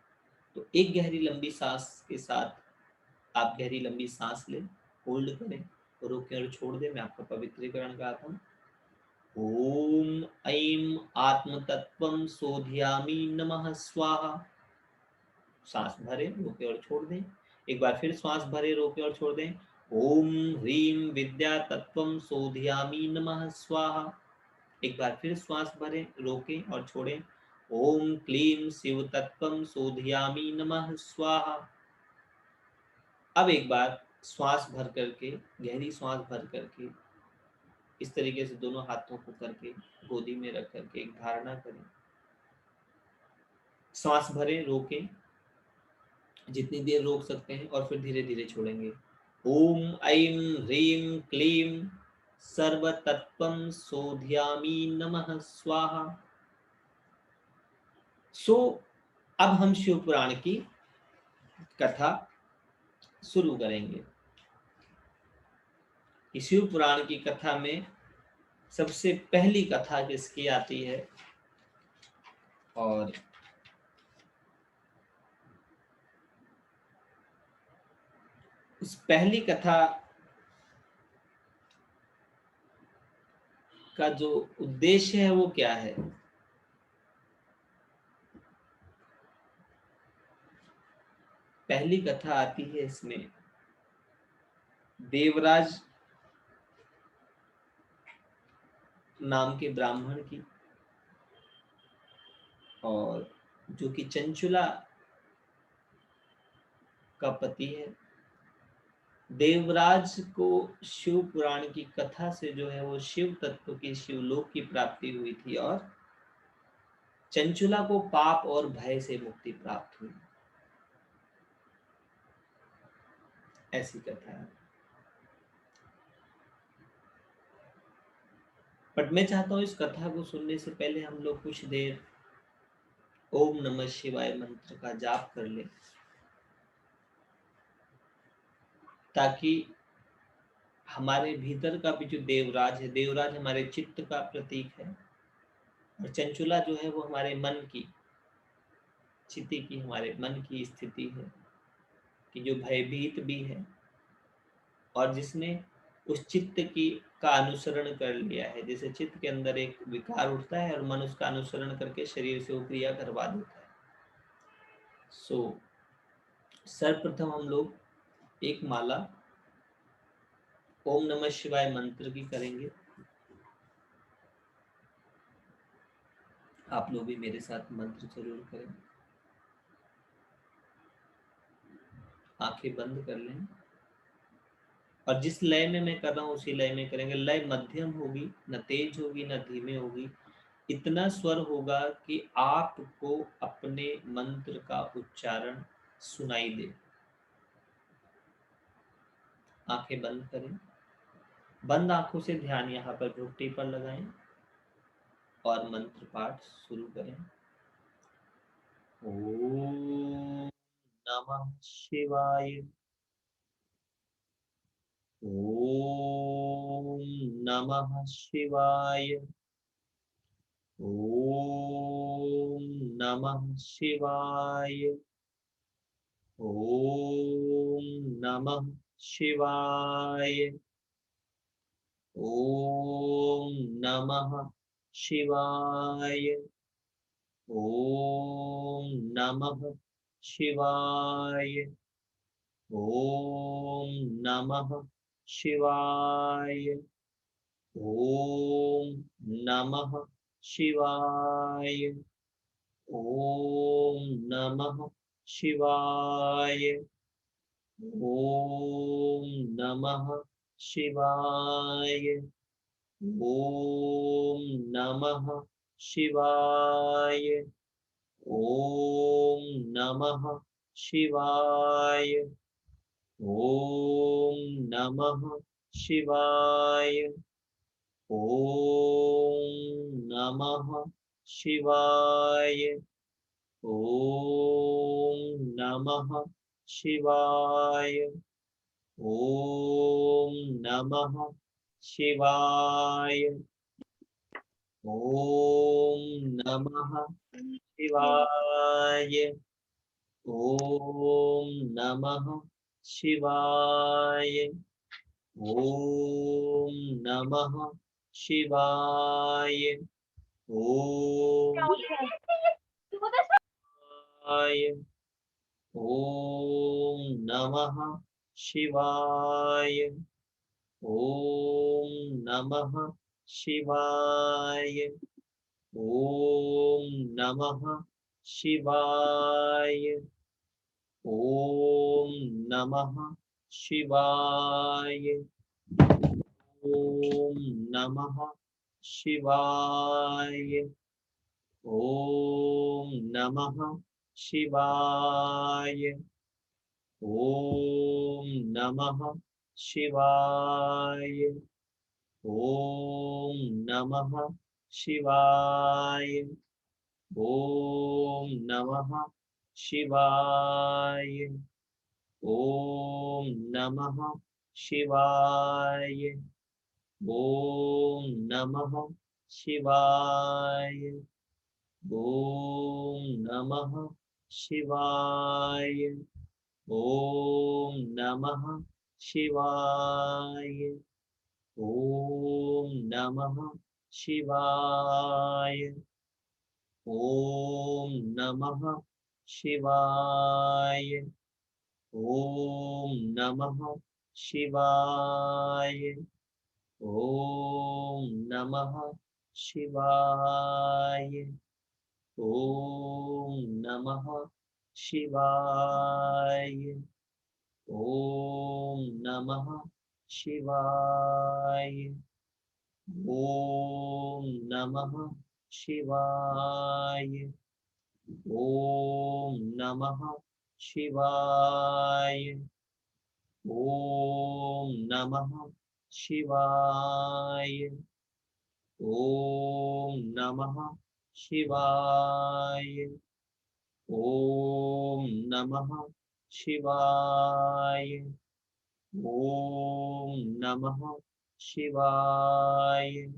[SPEAKER 1] तो एक गहरी लंबी सांस के साथ आप गहरी लंबी सांस लें, होल्ड करें, रोकें और छोड़ दें। मैं आपका पवित्रीकरण कराता हूँ। ओम ऐं आत्मतत्वं शोधयामि नमः स्वाहा। सांस भरे, रोके और छोड़ दें। एक बार फिर श्वास भरे, रोके और छोड़ दें। ओम ह्रीं विद्या तत्वं शोधयामि नमः स्वाहा। एक बार फिर श्वास भरे, रोके और छोड़ें। ओम क्लीं शिव तत्वं शोधयामि नमः स्वाहा। अब एक बार श्वास भर करके, गहरी श्वास भर करके, इस तरीके से दोनों हाथों को करके गोदी में रख करके एक धारणा करें। श्वास भरे, रोके जितनी देर रोक सकते हैं, और फिर धीरे धीरे छोड़ेंगे। ओम ऐं ह्रीं क्लीं सर्वतत्वं शोधयामि नमः स्वाहा। सो अब हम शिव पुराण की कथा शुरू करेंगे। शिव पुराण की कथा में सबसे पहली कथा किसकी आती है, और उस पहली कथा का जो उद्देश्य है वो क्या है। पहली कथा आती है इसमें देवराज नाम के ब्राह्मण की, और जो कि चंचुला का पति है। देवराज को शिव पुराण की कथा से जो है वो शिव तत्व की, शिवलोक की प्राप्ति हुई थी, और चंचुला को पाप और भय से मुक्ति प्राप्त हुई। ऐसी कथा है। बट मैं चाहता हूं इस कथा को सुनने से पहले हम लोग कुछ देर ओम नमः शिवाय मंत्र का जाप कर ले, ताकि हमारे भीतर का भी जो देवराज है, देवराज हमारे चित्त का प्रतीक है, और चंचुला जो है वो हमारे मन की, चित्त की, हमारे मन की स्थिति है कि जो भयभीत भी है, और जिसने उस चित्त की का अनुसरण कर लिया है। जैसे चित्त के अंदर एक विकार उठता है और मन उसका अनुसरण करके शरीर से वो क्रिया करवा देता है। सो सर्वप्रथम हम लोग एक माला ओम नमः शिवाय मंत्र की करेंगे। आप लोग भी मेरे साथ मंत्र जरूर करें। आंखें बंद कर लें, और जिस लय में मैं कर रहा हूँ उसी लय में करेंगे। लय मध्यम होगी, न तेज होगी न धीमे होगी। इतना स्वर होगा कि आपको अपने मंत्र का उच्चारण सुनाई दे। आंखें बंद करें, बंद आंखों से ध्यान यहाँ पर घुट्टी पर लगाएं और मंत्र पाठ शुरू करें। ओम नमः शिवाय। ओम नमः शिवाय। ओम नमः शिवाय। ओम नमः शिवाय। ओम नमः शिवाय। ओम नमः शिवाय। ओम नमः शिवाय। ओम नमः शिवाय। ओम नमः शिवाय। ओम नमः शिवाय। ओम नमः शिवाय। ओम नमः शिवाय। ओम नमः शिवाय। ओम नमः शिवाय। ओम नमः शिवाय। ओम नमः शिवाय। ओम नमः शिवाय। ओम नमः शिवाय। ओम नमः शिवाय। ओम शिवाय। ओम नमः शिवाय। ओम नमः शिवाय। ओम नमः शिवाय। ओम नमः शिवाय। ओम नमः शिवाय। ओम नमः शिवाय। ओम नमः शिवाय। ओम नमः शिवाय। ओम नमः शिवाय। ओम नमः शिवाय। ओम नमः शिवाय। ओम नमः शिवाय। ओम नमः शिवाय। ओम नमः शिवाय। ओम नमः शिवाय। ओम नमः शिवाय। ओम नमः शिवाय। ओम नमः शिवाय। ओम नमः शिवाय। ओम नमः शिवाय। ओम नमः शिवाय। ओम नमः शिवाय। ओम नमः शिवाय। ओम नमः शिवाय। ओम नमः शिवाय।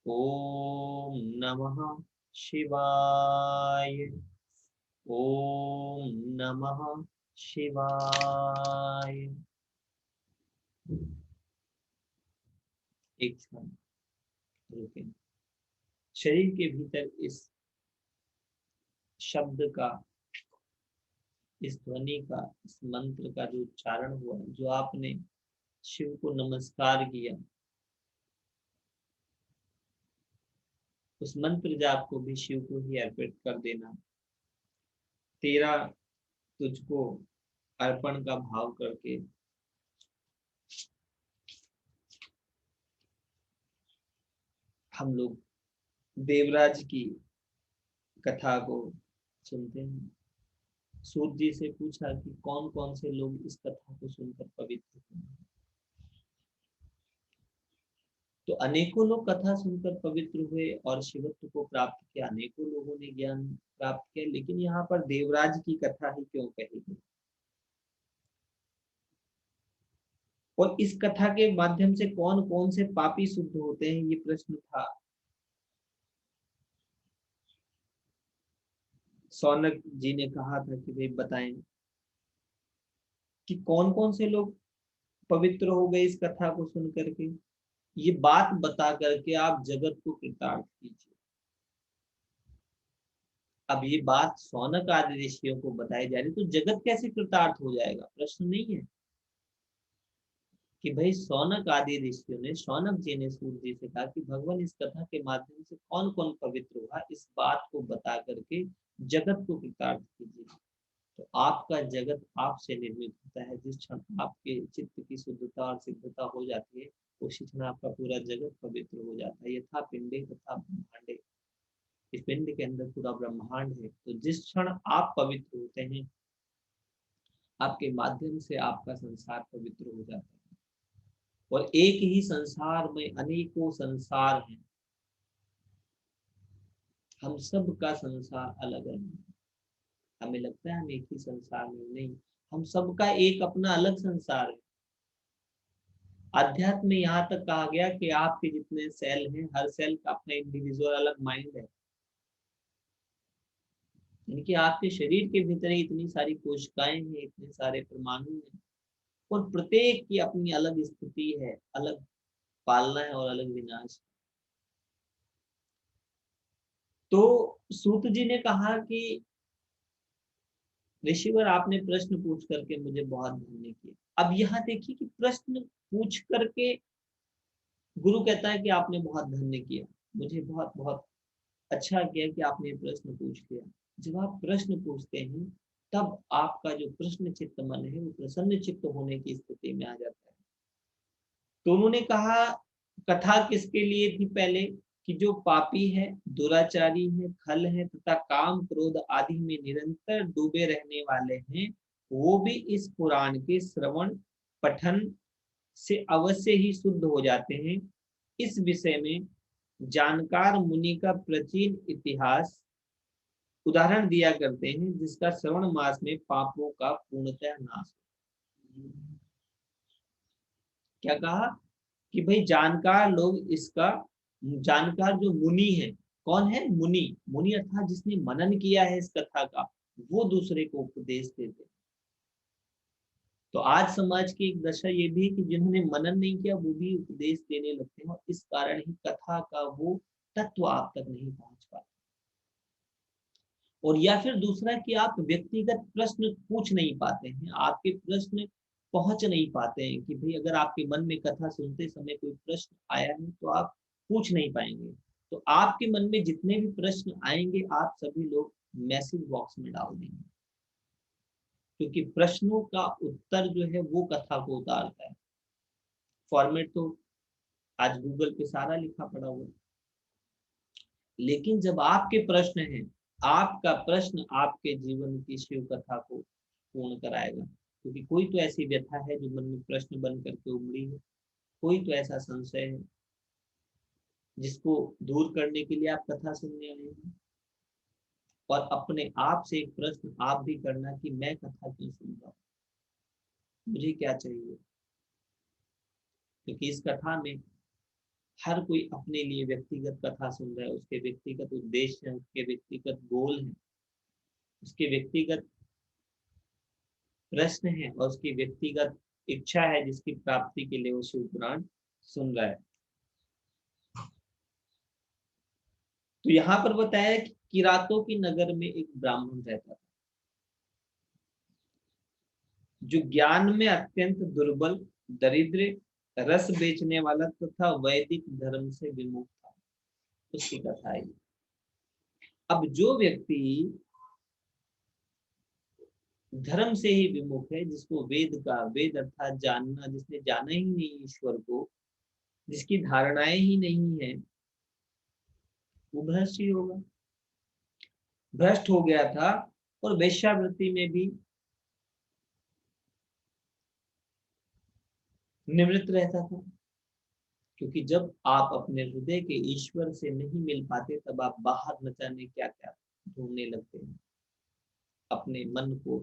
[SPEAKER 1] ओम नमः शिवाय। ओम नमः शिवाय। एक क्षण रुकें। शरीर के भीतर इस शब्द का, इस ध्वनि का, इस मंत्र का जो उच्चारण हुआ, जो आपने शिव को नमस्कार किया, उस मंत्र जाप को भी शिव को ही अर्पित कर देना। तेरा तुझको अर्पण का भाव करके हम लोग देवराज की कथा को सुनते हैं। सूत जी से पूछा कि कौन कौन से लोग इस कथा को सुनकर पवित्र हुए। तो अनेकों लोग कथा सुनकर पवित्र हुए और शिवत्व को प्राप्त किया, अनेकों लोगों ने ज्ञान प्राप्त किया। लेकिन यहाँ पर देवराज की कथा ही क्यों कही गई? और इस कथा के माध्यम से कौन कौन से पापी शुद्ध होते हैं, ये प्रश्न था। सौनक जी ने कहा था कि भाई बताएं कि कौन कौन से लोग पवित्र हो गए इस कथा को सुन करके। ये बात बता करके आप जगत को कृतार्थ कीजिए। अब ये बात सौनक आदि ऋषियों को बताई जा रही, तो जगत कैसे कृतार्थ हो जाएगा? प्रश्न नहीं है कि भाई सौनक आदि ऋषियों ने, सौनक जी ने सूर्य जी से कहा कि भगवान इस कथा के माध्यम से कौन कौन पवित्र हुआ, इस बात को बता करके जगत को कृतार्थ कीजिए। तो आपका जगत आपसे निर्मित होता है। जिस क्षण आपके चित्त की शुद्धता और सिद्धता हो जाती है, उसी क्षण आपका पूरा जगत पवित्र हो जाता है। यथा पिंडे तथा ब्रह्मांडे, इस पिंड के अंदर पूरा ब्रह्मांड है। तो जिस क्षण आप पवित्र होते हैं, आपके माध्यम से आपका संसार पवित्र हो जाता है। और एक ही संसार में अनेकों संसार हैं। हम सब का संसार अलग अलग है। हमें लगता है हम एक ही संसार में, नहीं, हम सबका एक अपना अलग संसार है। अध्यात्म में यहाँ तक कहा गया कि आपके जितने सेल हैं, हर सेल का अपना इंडिविजुअल अलग माइंड है। यानी कि आपके शरीर के भीतर इतनी सारी कोशिकाएं हैं, इतने सारे परमाणु हैं, और प्रत्येक की अपनी अलग स्थिति है, अलग पालना है और अलग विनाश। तो सूत जी ने कहा कि ऋषिवर आपने प्रश्न पूछ करके मुझे बहुत धन्य किया। अब यहाँ देखिए कि प्रश्न पूछ करके गुरु कहता है कि आपने बहुत धन्य किया, मुझे बहुत बहुत अच्छा किया कि आपने प्रश्न पूछ लिया। जब आप प्रश्न पूछते हैं, तब आपका जो प्रश्न चित्त मन है वो प्रसन्न चित्त होने की स्थिति में आ जाता है। तो उन्होंने कहा कथा किसके लिए थी? पहले कि जो पापी है, दुराचारी है, खल है तथा काम क्रोध आदि में निरंतर डूबे रहने वाले हैं, वो भी इस पुराण के श्रवण पठन से अवश्य ही शुद्ध हो जाते हैं। इस विषय में जानकार मुनि का प्राचीन इतिहास उदाहरण दिया करते हैं जिसका श्रवण मास में पापों का पूर्णतः नाश हो। क्या कहा कि भाई जानकार लोग इसका, जानकार जो मुनि है, कौन है मुनि, मुनि अर्थात जिसने मनन किया है इस कथा का, वो दूसरे को उपदेश देते हैं। तो आज समाज की एक दशा ये भी है कि जिन्होंने मनन नहीं किया वो भी उपदेश देने लगते हैं, और इस कारण ही कथा का वो तत्व आप तक नहीं पहुंच पाता। और या फिर दूसरा कि आप व्यक्तिगत प्रश्न पूछ नहीं पाते हैं, आपके प्रश्न पहुंच नहीं पाते हैं, कि भाई अगर आपके मन में कथा सुनते समय कोई प्रश्न आया है तो आप पूछ नहीं पाएंगे। तो आपके मन में जितने भी प्रश्न आएंगे आप सभी लोग मैसेज बॉक्स में डाल देंगे, क्योंकि प्रश्नों का उत्तर जो है वो कथा को उतारता है। फॉर्मेट तो आज गूगल पे सारा लिखा पड़ा हुआ है, लेकिन जब आपके प्रश्न हैं, आपका प्रश्न आपके जीवन की शिव कथा को पूर्ण कराएगा। क्योंकि कोई तो ऐसी व्यथा है जो मन में प्रश्न बन करके उमड़ी है, कोई तो ऐसा संशय है जिसको दूर करने के लिए आप कथा सुनने आए हैं। और अपने आप से एक प्रश्न आप भी करना कि मैं कथा क्यों सुन रहा हूँ, मुझे क्या चाहिए। क्योंकि इस कथा में हर कोई अपने लिए व्यक्तिगत कथा सुन रहा है, उसके व्यक्तिगत उद्देश्य है, उसके व्यक्तिगत गोल है, उसके व्यक्तिगत प्रश्न है, और उसकी व्यक्तिगत इच्छा है जिसकी प्राप्ति के लिए वो शिव पुराण सुन रहा है। तो यहाँ पर बताया कि किरातों की नगर में एक ब्राह्मण रहता था, जो ज्ञान में अत्यंत दुर्बल, दरिद्र, रस बेचने वाला तथा वैदिक धर्म से विमुख था। उसकी कथा है। अब जो व्यक्ति धर्म से ही विमुख है, जिसको वेद अर्थात जानना, जिसने जाना ही नहीं ईश्वर को, जिसकी धारणाएं ही नहीं है, वो भ्रष्ट ही होगा। भ्रष्ट हो गया था और वेश्यावृत्ति में भी निवृत्त रहता था। क्योंकि जब आप अपने हृदय के ईश्वर से नहीं मिल पाते, तब आप बाहर न जाने क्या क्या ढूंढने लगते हैं। अपने मन को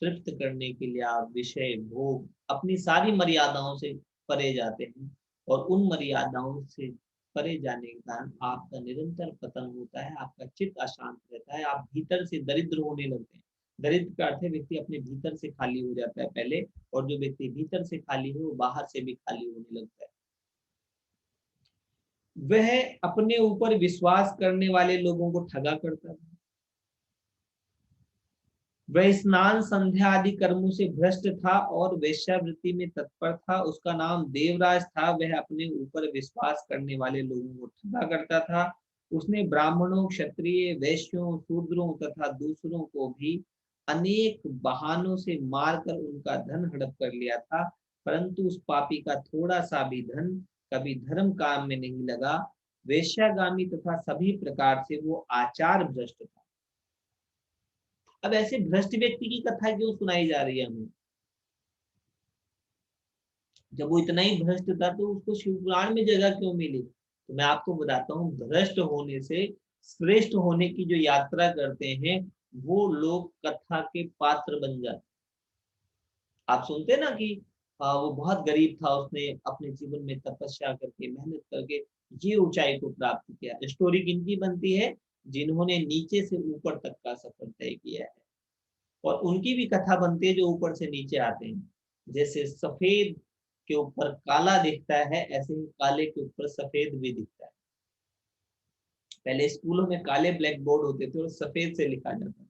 [SPEAKER 1] तृप्त करने के लिए आप विषय, भोग, अपनी सारी मर्यादाओं से परे जाते हैं, और उन मर्यादाओं से परे जाने के कारण आपका निरंतर पतन होता है, आपका चित्त अशांत रहता है, आप भीतर से दरिद्र होने लगते हैं। दरिद्र का अर्थ है व्यक्ति अपने भीतर से खाली हो जाता है पहले, और जो व्यक्ति भीतर से खाली है वो बाहर से भी खाली होने लगता है। वह अपने ऊपर विश्वास करने वाले लोगों को ठगा करता था। वह स्नान संध्या आदि कर्मों से भ्रष्ट था और वेश्यावृत्ति में तत्पर था। उसका नाम देवराज था। वह अपने ऊपर विश्वास करने वाले लोगों को ठगा करता था। उसने ब्राह्मणों, क्षत्रिय, वैश्यों, शूद्रों तथा दूसरों को भी अनेक बहानों से मारकर उनका धन हड़प कर लिया था, परंतु उस पापी का थोड़ा सा भी धन कभी धर्म काम में नहीं लगा। वेश्यागामी तथा सभी प्रकार से वो आचार भ्रष्ट था। अब ऐसे भ्रष्ट व्यक्ति की कथा क्यों सुनाई जा रही है हमें? जब वो इतना ही भ्रष्ट था तो उसको शिव पुराण में जगह क्यों मिली? तो मैं आपको बताता हूँ, भ्रष्ट होने से श्रेष्ठ होने की जो यात्रा करते हैं वो लोग कथा के पात्र बन जाते। आप सुनते हैं ना कि वो बहुत गरीब था, उसने अपने जीवन में तपस्या करके, मेहनत करके ये ऊंचाई को प्राप्त किया। स्टोरी किनकी बनती है? जिन्होंने नीचे से ऊपर तक का सफर तय किया है। और उनकी भी कथा बनती है जो ऊपर से नीचे आते हैं। जैसे सफेद के ऊपर काला दिखता है, ऐसे ही काले के ऊपर सफेद भी दिखता है। पहले स्कूलों में काले ब्लैक बोर्ड होते थे और सफेद से लिखा जाता था,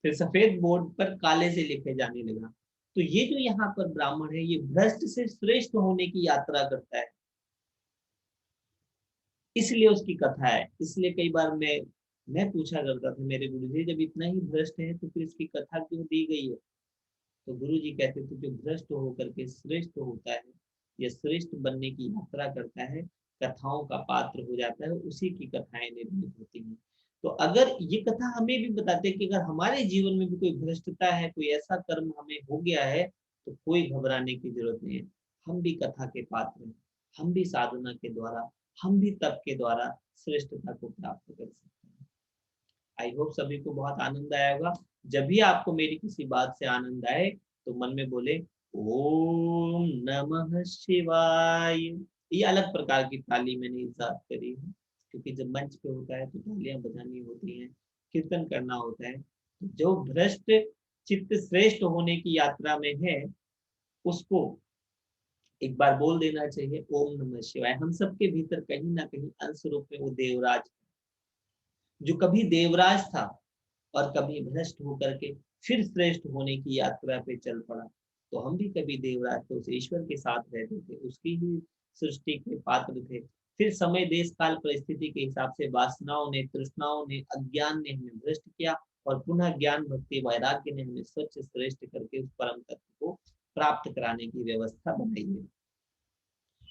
[SPEAKER 1] फिर सफेद बोर्ड पर काले से लिखे जाने लगा। तो ये जो यहाँ पर ब्राह्मण है, ये भ्रष्ट से श्रेष्ठ होने की यात्रा करता है, इसलिए उसकी कथा है। इसलिए कई बार मैं पूछा करता था मेरे गुरु जी, जब इतना ही भ्रष्ट है तो फिर इसकी कथा क्यों दी गई है? तो गुरु जी कहते थे जो भ्रष्ट होकर के श्रेष्ठ होता है या श्रेष्ठ बनने की यात्रा करता है, कथाओं का पात्र हो जाता है, उसी की कथाएं निर्मित होती हैं। तो अगर ये कथा हमें भी बताते हैं कि अगर हमारे जीवन में भी कोई भ्रष्टता है, कोई ऐसा कर्म हमें हो गया है, तो कोई घबराने की जरूरत नहीं है। हम भी कथा के पात्र हैं, हम भी साधना के द्वारा, हम भी तप के द्वारा श्रेष्ठता को प्राप्त कर सकते हैं। आई होप सभी को बहुत आनंद आया होगा। जब भी आपको मेरी किसी बात से आनंद आए तो मन में बोले ओम नमः शिवाय। ये अलग प्रकार की ताली मैंने इजाद करी है, क्योंकि जब मंच पे होता है तो तालियां बजानी होती हैं, कीर्तन करना होता है। जो भ्रष्ट चित्त श्रेष्ठ होने की यात्रा में है, उसको एक बार बोल देना चाहिए ओम नमः शिवाय। हम सबके भीतर कहीं ना कहीं अंश रूप में वो देवराज, जो कभी देवराज था और कभी भ्रष्ट होकर के फिर श्रेष्ठ होने की यात्रा पे चल पड़ा। तो हम भी कभी देवराज थे, उस ईश्वर के साथ रहते थे, उसकी ही सृष्टि के पात्र थे। फिर समय देश काल परिस्थिति के हिसाब से वासनाओं ने, तृष्णाओं ने, अज्ञान ने हमें भ्रष्ट किया, और पुनः ज्ञान भक्ति वैराग्य ने हमें स्वच्छ श्रेष्ठ करके उस परम तत्व को प्राप्त कराने की व्यवस्था बनाई है।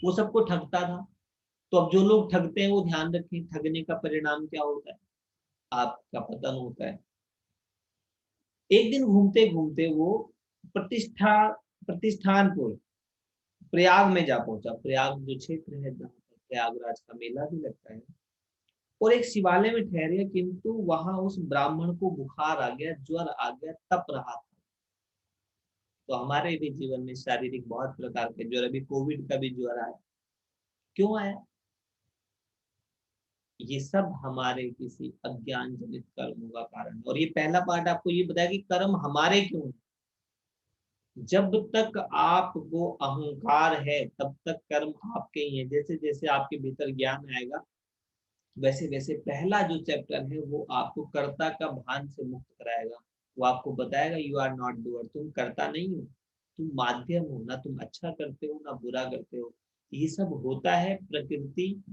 [SPEAKER 1] वो सबको ठगता था, तो अब जो लोग ठगते हैं वो ध्यान रखें, ठगने का परिणाम क्या होता है? आपका पतन होता है। एक दिन घूमते घूमते वो प्रतिष्ठानपुर प्रयाग में जा पहुंचा। प्रयाग जो क्षेत्र है जहाँ पर प्रयागराज का मेला भी लगता है, और एक शिवालय में ठहरे, किंतु वहां उस ब्राह्मण को बुखार आ गया, ज्वर आ गया, तप रहा था। तो हमारे भी जीवन में शारीरिक बहुत प्रकार के ज्वर, अभी कोविड का भी ज्वर आया। क्यों आया? ये सब हमारे किसी अज्ञान जनित कर्मों का कारण। और ये पहला पार्ट आपको ये बताया कि कर्म हमारे क्यों है। जब तक आपको अहंकार है तब तक कर्म आपके ही है। जैसे जैसे आपके भीतर ज्ञान आएगा, वैसे वैसे पहला जो चैप्टर है वो आपको कर्ता का भान से मुक्त कराएगा। वो आपको बताएगा यू आर नॉट डूअर, तुम कर्ता नहीं हो, तुम माध्यम हो। ना तुम अच्छा करते हो ना बुरा करते हो। ये सब होता है प्रकृति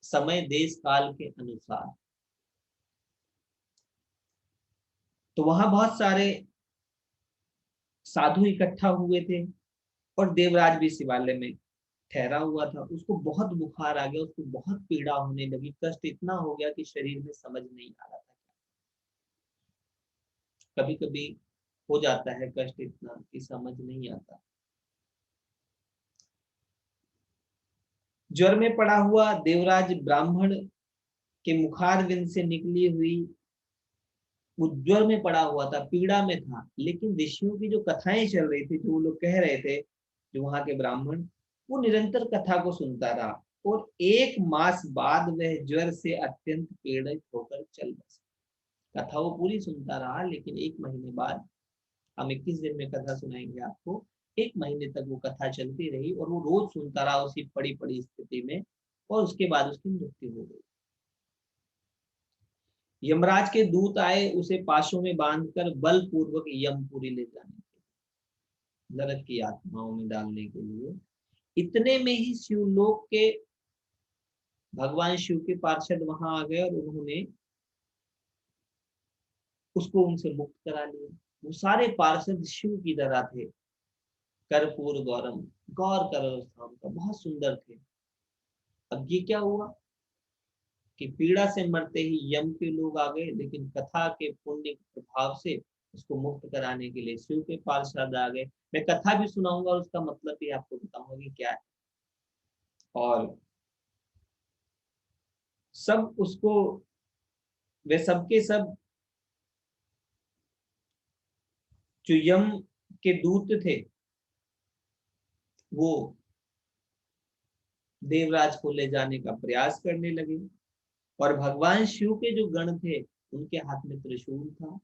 [SPEAKER 1] समय देश काल के अनुसार। तो वहां बहुत सारे साधु इकट्ठा हुए थे, और देवराज भी शिवालय में ठहरा हुआ था। उसको बहुत बुखार आ गया, उसको बहुत पीड़ा होने लगी, कष्ट इतना हो गया कि शरीर में समझ नहीं आ रहा था। कभी कभी हो जाता है कष्ट इतना कि समझ नहीं आता। ज्वर में पड़ा हुआ देवराज ब्राह्मण के मुखार विंद से निकली हुई, वो ज्वर में पड़ा हुआ था, पीड़ा में था, लेकिन ऋषियों की जो कथाएं चल रही थी, जो वो लोग कह रहे थे, जो वहां के ब्राह्मण, वो निरंतर कथा को सुनता रहा। और 1 मास बाद वह ज्वर से अत्यंत पीड़ित होकर चल बसा। कथा वो पूरी सुनता रहा, लेकिन 1 महीने बाद, हम 21 दिन में कथा सुनाएंगे आपको, 1 महीने तक वो कथा चलती रही, और वो रोज सुनता रहा उसी पड़ी पड़ी स्थिति में, और उसके बाद उसकी मृत्यु हो गई। यमराज के दूत आए उसे पाशों में बांधकर बलपूर्वक यमपुरी ले जाने के, नरक की आत्माओं में डालने के लिए। इतने में ही शिवलोक के भगवान शिव के पार्षद वहां आ गए, और उन्होंने उसको उनसे मुक्त करा लिया। वो सारे पार्षद शिव की तरह थे, कर्पूर गौरम, गौर कर स्थान का बहुत सुंदर थे। अब ये क्या हुआ कि पीड़ा से मरते ही यम के लोग आ गए, लेकिन कथा के पुण्य के प्रभाव से उसको मुक्त कराने के लिए शिव के पार्षद आ गए। मैं कथा भी सुनाऊंगा और उसका मतलब भी आपको बताऊंगा कि क्या है। और सब उसको, वे सबके सब जो यम के दूत थे, वो देवराज को ले जाने का प्रयास करने लगे। और भगवान शिव के जो गण थे, उनके हाथ में त्रिशूल था,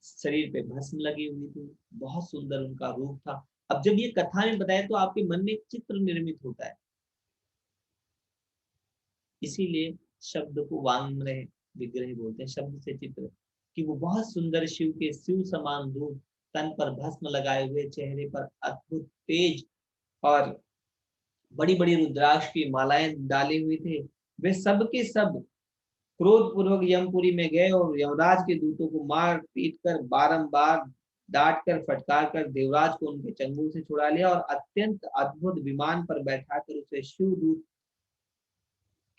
[SPEAKER 1] शरीर पे भस्म लगी हुई थी, बहुत सुंदर उनका रूप था। अब जब ये कथा में बताए तो आपके मन में एक चित्र निर्मित होता है। इसीलिए शब्द को वांग्मय विग्रह बोलते हैं, शब्द से चित्र, कि वो बहुत सुंदर शिव के शिव समान रूप, तन पर भस्म लगाए हुए, चेहरे पर अद्भुत तेज, और बड़ी बड़ी रुद्राक्ष की मालाएं डाली हुई थे। वे सब के सब क्रोध पूर्वक यमपुरी में गए, और यमराज के दूतों को मार पीट कर, बारंबार डांट कर, फटकार कर देवराज को उनके चंगुल से छुड़ा लिया, और अत्यंत अद्भुत विमान पर बैठाकर उसे शिव दूत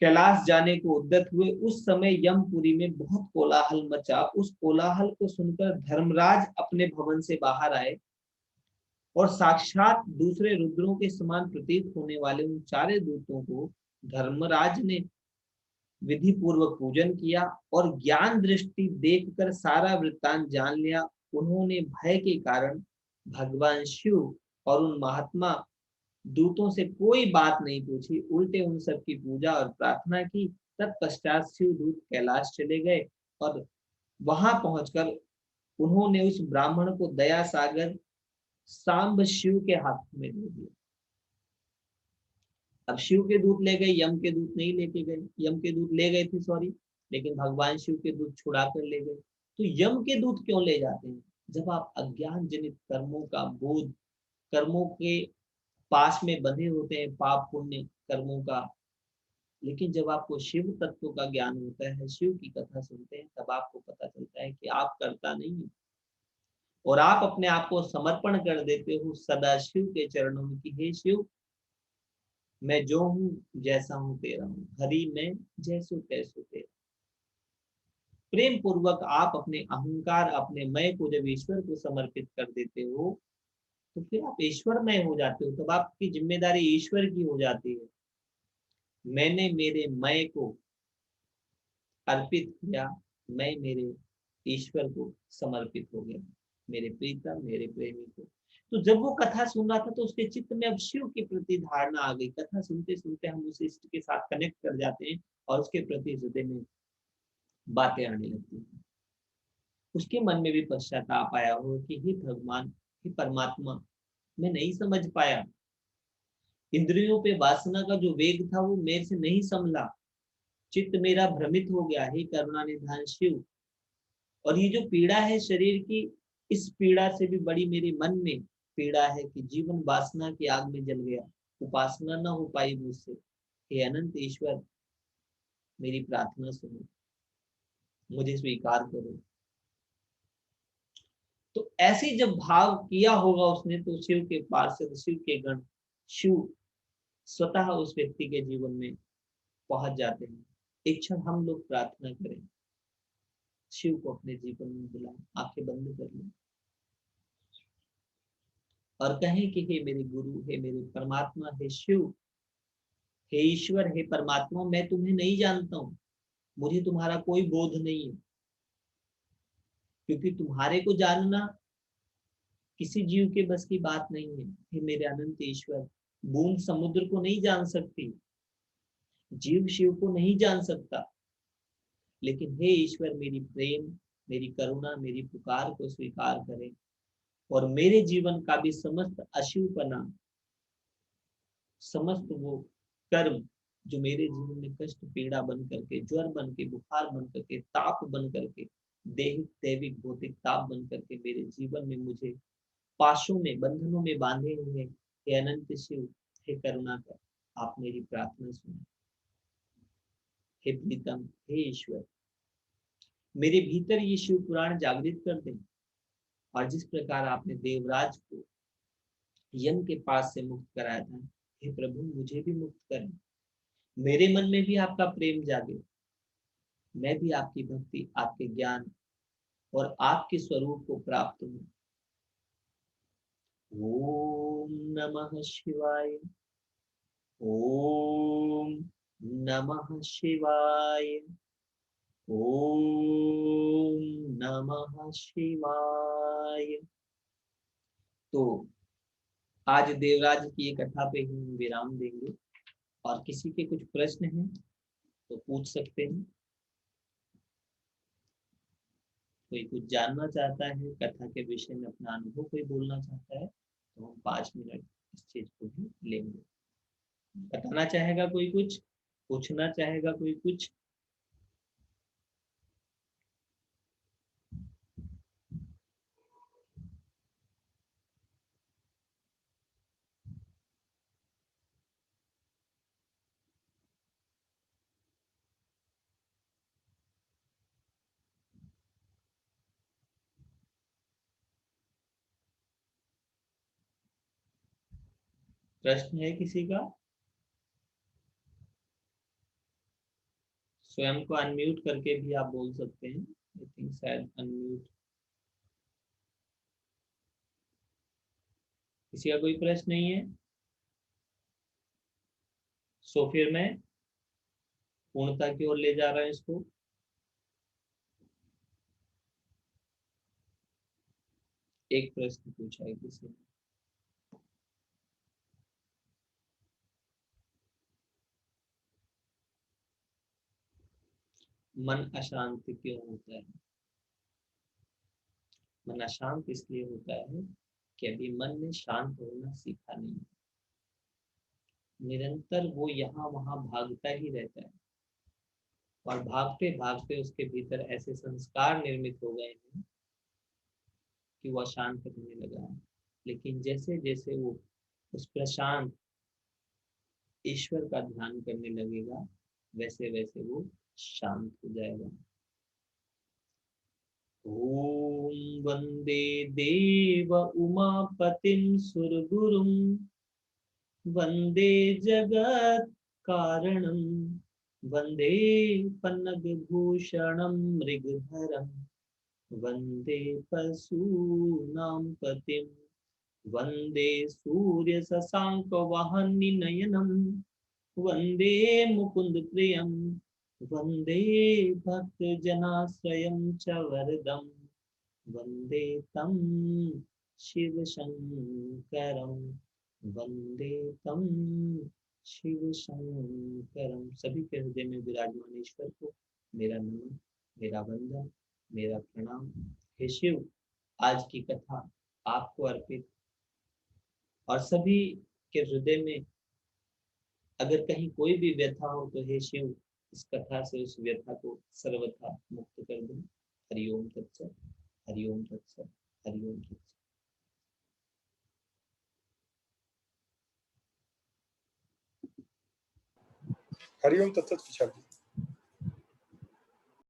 [SPEAKER 1] कैलाश जाने को उद्यत हुए। उस समय यमपुरी में बहुत कोलाहल मचा। उस कोलाहल को सुनकर धर्मराज अपने भवन से बाहर आए, और साक्षात दूसरे रुद्रों के समान प्रतीत होने वाले उन चारे दूतों को धर्मराज ने विधि पूर्वक पूजन किया और ज्ञान दृष्टि देखकर सारा वृत्तांत जान लिया। उन्होंने भय के कारण भगवान शिव और उन महात्मा दूतों से कोई बात नहीं पूछी, उल्टे उन सब की पूजा और प्रार्थना की। तत्पश्चात शिव दूत कैलाश चले गए और वहां पहुंचकर उन्होंने उस ब्राह्मण को दया सागर सांब शिव के हाथ में दे दिया। अब शिव के दूत ले गए, यम के दूत नहीं लेके गए, यम के दूत ले गए थे सॉरी, लेकिन भगवान शिव के दूत छुड़ा कर ले गए। तो यम के दूत क्यों ले जाते हैं? जब आप अज्ञान जनित कर्मों का बोध, कर्मों के पास में बंधे होते हैं, पाप पुण्य कर्मों का, लेकिन जब आपको शिव तत्व का ज्ञान होता है, शिव की कथा सुनते हैं, तब आपको पता चलता है कि आप करता नहीं है और आप अपने आप को समर्पण कर देते हो सदा शिव के चरणों में कि हे शिव, मैं जो हूँ जैसा हूँ तेरा हूँ, हरि मैं जैसो तैसो तेरा। प्रेम पूर्वक आप अपने अहंकार, अपने मैं को जब ईश्वर को समर्पित कर देते हो, तो फिर आप ईश्वरमय हो जाते हो। तब आपकी जिम्मेदारी ईश्वर की हो जाती है। मैंने मेरे मैं को अर्पित किया, मैं मेरे ईश्वर को समर्पित हो गया, मेरे प्रीतम, मेरे प्रेमी को। तो जब वो कथा सुन रहा था तो उसके चित्त में अब शिव के प्रति धारणा आ गई। कथा सुनते सुनते हम उस इष्ट के साथ कनेक्ट कर जाते हैं और उसके प्रति हृदय में बातें आने लगती हैं। उसके मन में भी पश्चाताप आया हो कि हे भगवान, हे परमात्मा, मैं नहीं समझ पाया, इंद्रियों पे वासना का जो वेग था वो मेरे से नहीं संभला, चित्त मेरा भ्रमित हो गया। हे करुणा निधान शिव, और ये जो पीड़ा है शरीर की, इस पीड़ा से भी बड़ी मेरे मन में पीड़ा है कि जीवन वासना की आग में जल गया, उपासना न हो पाई मुझसे। हे अनंत ईश्वर, मेरी प्रार्थना सुनो, मुझे स्वीकार करो। तो ऐसे जब भाव किया होगा उसने, तो शिव के पार्षद, शिव के गण, शिव स्वतः उस व्यक्ति के जीवन में पहुंच जाते हैं। एक क्षण हम लोग प्रार्थना करें, शिव को अपने जीवन में बुलाएं, आंखें बंद कर लें और कहें कि हे मेरे गुरु, हे मेरे परमात्मा, हे शिव, हे ईश्वर, हे परमात्मा, मैं तुम्हें नहीं जानता हूँ, मुझे तुम्हारा कोई बोध नहीं है, क्योंकि तुम्हारे को जानना किसी जीव के बस की बात नहीं है। हे मेरे अनंत ईश्वर, बूंद समुद्र को नहीं जान सकती, जीव शिव को नहीं जान सकता, लेकिन हे ईश्वर, मेरी प्रेम, मेरी करुणा, मेरी पुकार को स्वीकार करें और मेरे जीवन का भी समस्त अशिवपना, समस्त वो कर्म जो मेरे जीवन में कष्ट, पीड़ा बन करके, ज्वर बन के, बुखार बन करके, ताप बन करके, देहिक दैविक भौतिक ताप बन करके मेरे जीवन में मुझे पाशों में, बंधनों में बांधे हुए, हे अनंत शिव, हे करुणा कर, आप मेरी प्रार्थना सुने। हे प्रीतम, हे ईश्वर, मेरे भीतर ये शिव पुराण जागृत कर दें और जिस प्रकार आपने देवराज को यम के पास से मुक्त कराया था, हे प्रभु मुझे भी मुक्त करें, मेरे मन में भी आपका प्रेम जागे, मैं भी आपकी भक्ति, आपके ज्ञान और आपके स्वरूप को प्राप्त हूँ। ओम नमः शिवाय, ओम नमः शिवाय, ओम नमः शिवाय। तो आज देवराज की ये कथा पे ही हम विराम देंगे और किसी के कुछ प्रश्न हैं तो पूछ सकते हैं। कोई कुछ जानना चाहता है कथा के विषय में, अपना अनुभव कोई बोलना चाहता है, तो हम 5 मिनट इस चीज को भी लेंगे। बताना चाहेगा कोई कुछ, पूछना चाहेगा कोई कुछ? प्रश्न है किसी का? स्वयं को अनम्यूट करके भी आप बोल सकते हैं। आई थिंक शायद अनम्यूट। किसी का कोई प्रश्न नहीं है? सो फिर मैं पूर्णता की ओर ले जा रहा है इसको। एक प्रश्न पूछा है किसी ने, मन अशांत क्यों होता है? मन अशांत इसलिए होता है कि अभी मन ने शांत होना सीखा नहीं। निरंतर वो यहाँ वहां भागता ही रहता है, और भागते भागते उसके भीतर ऐसे संस्कार निर्मित हो गए हैं कि वह शांत रहने लगा है। लेकिन जैसे जैसे वो उस प्रशांत ईश्वर का ध्यान करने लगेगा, वैसे वैसे वो शांत हो जाएगा। ओम वंदे देव उमापतिं सुरगुरुं वंदे जगत कारणं वंदे पन्नगभूषणं मृगधरं वंदे पशूनां पतिं वंदे सूर्य शशांक वाहननयनं वंदे मुकुंद प्रियं वंदे भक्तजनाश्रयं च वरदं वंदे तं शिव शंकरं वंदे तं शिव शंकरं। सभी के हृदय में विराजमान ईश्वर को मेरा नमन, मेरा वंदन, मेरा प्रणाम। हे शिव, आज की कथा आपको अर्पित, और सभी के हृदय में अगर कहीं कोई भी व्यथा हो तो हे शिव, इस कथा से उस व्यथा को सर्वथा मुक्त कर दो। हरिओम तत्सत, हरिओम तत्सत, हरिओम तत्सत।
[SPEAKER 2] हरिओम तत्सत विशाल जी।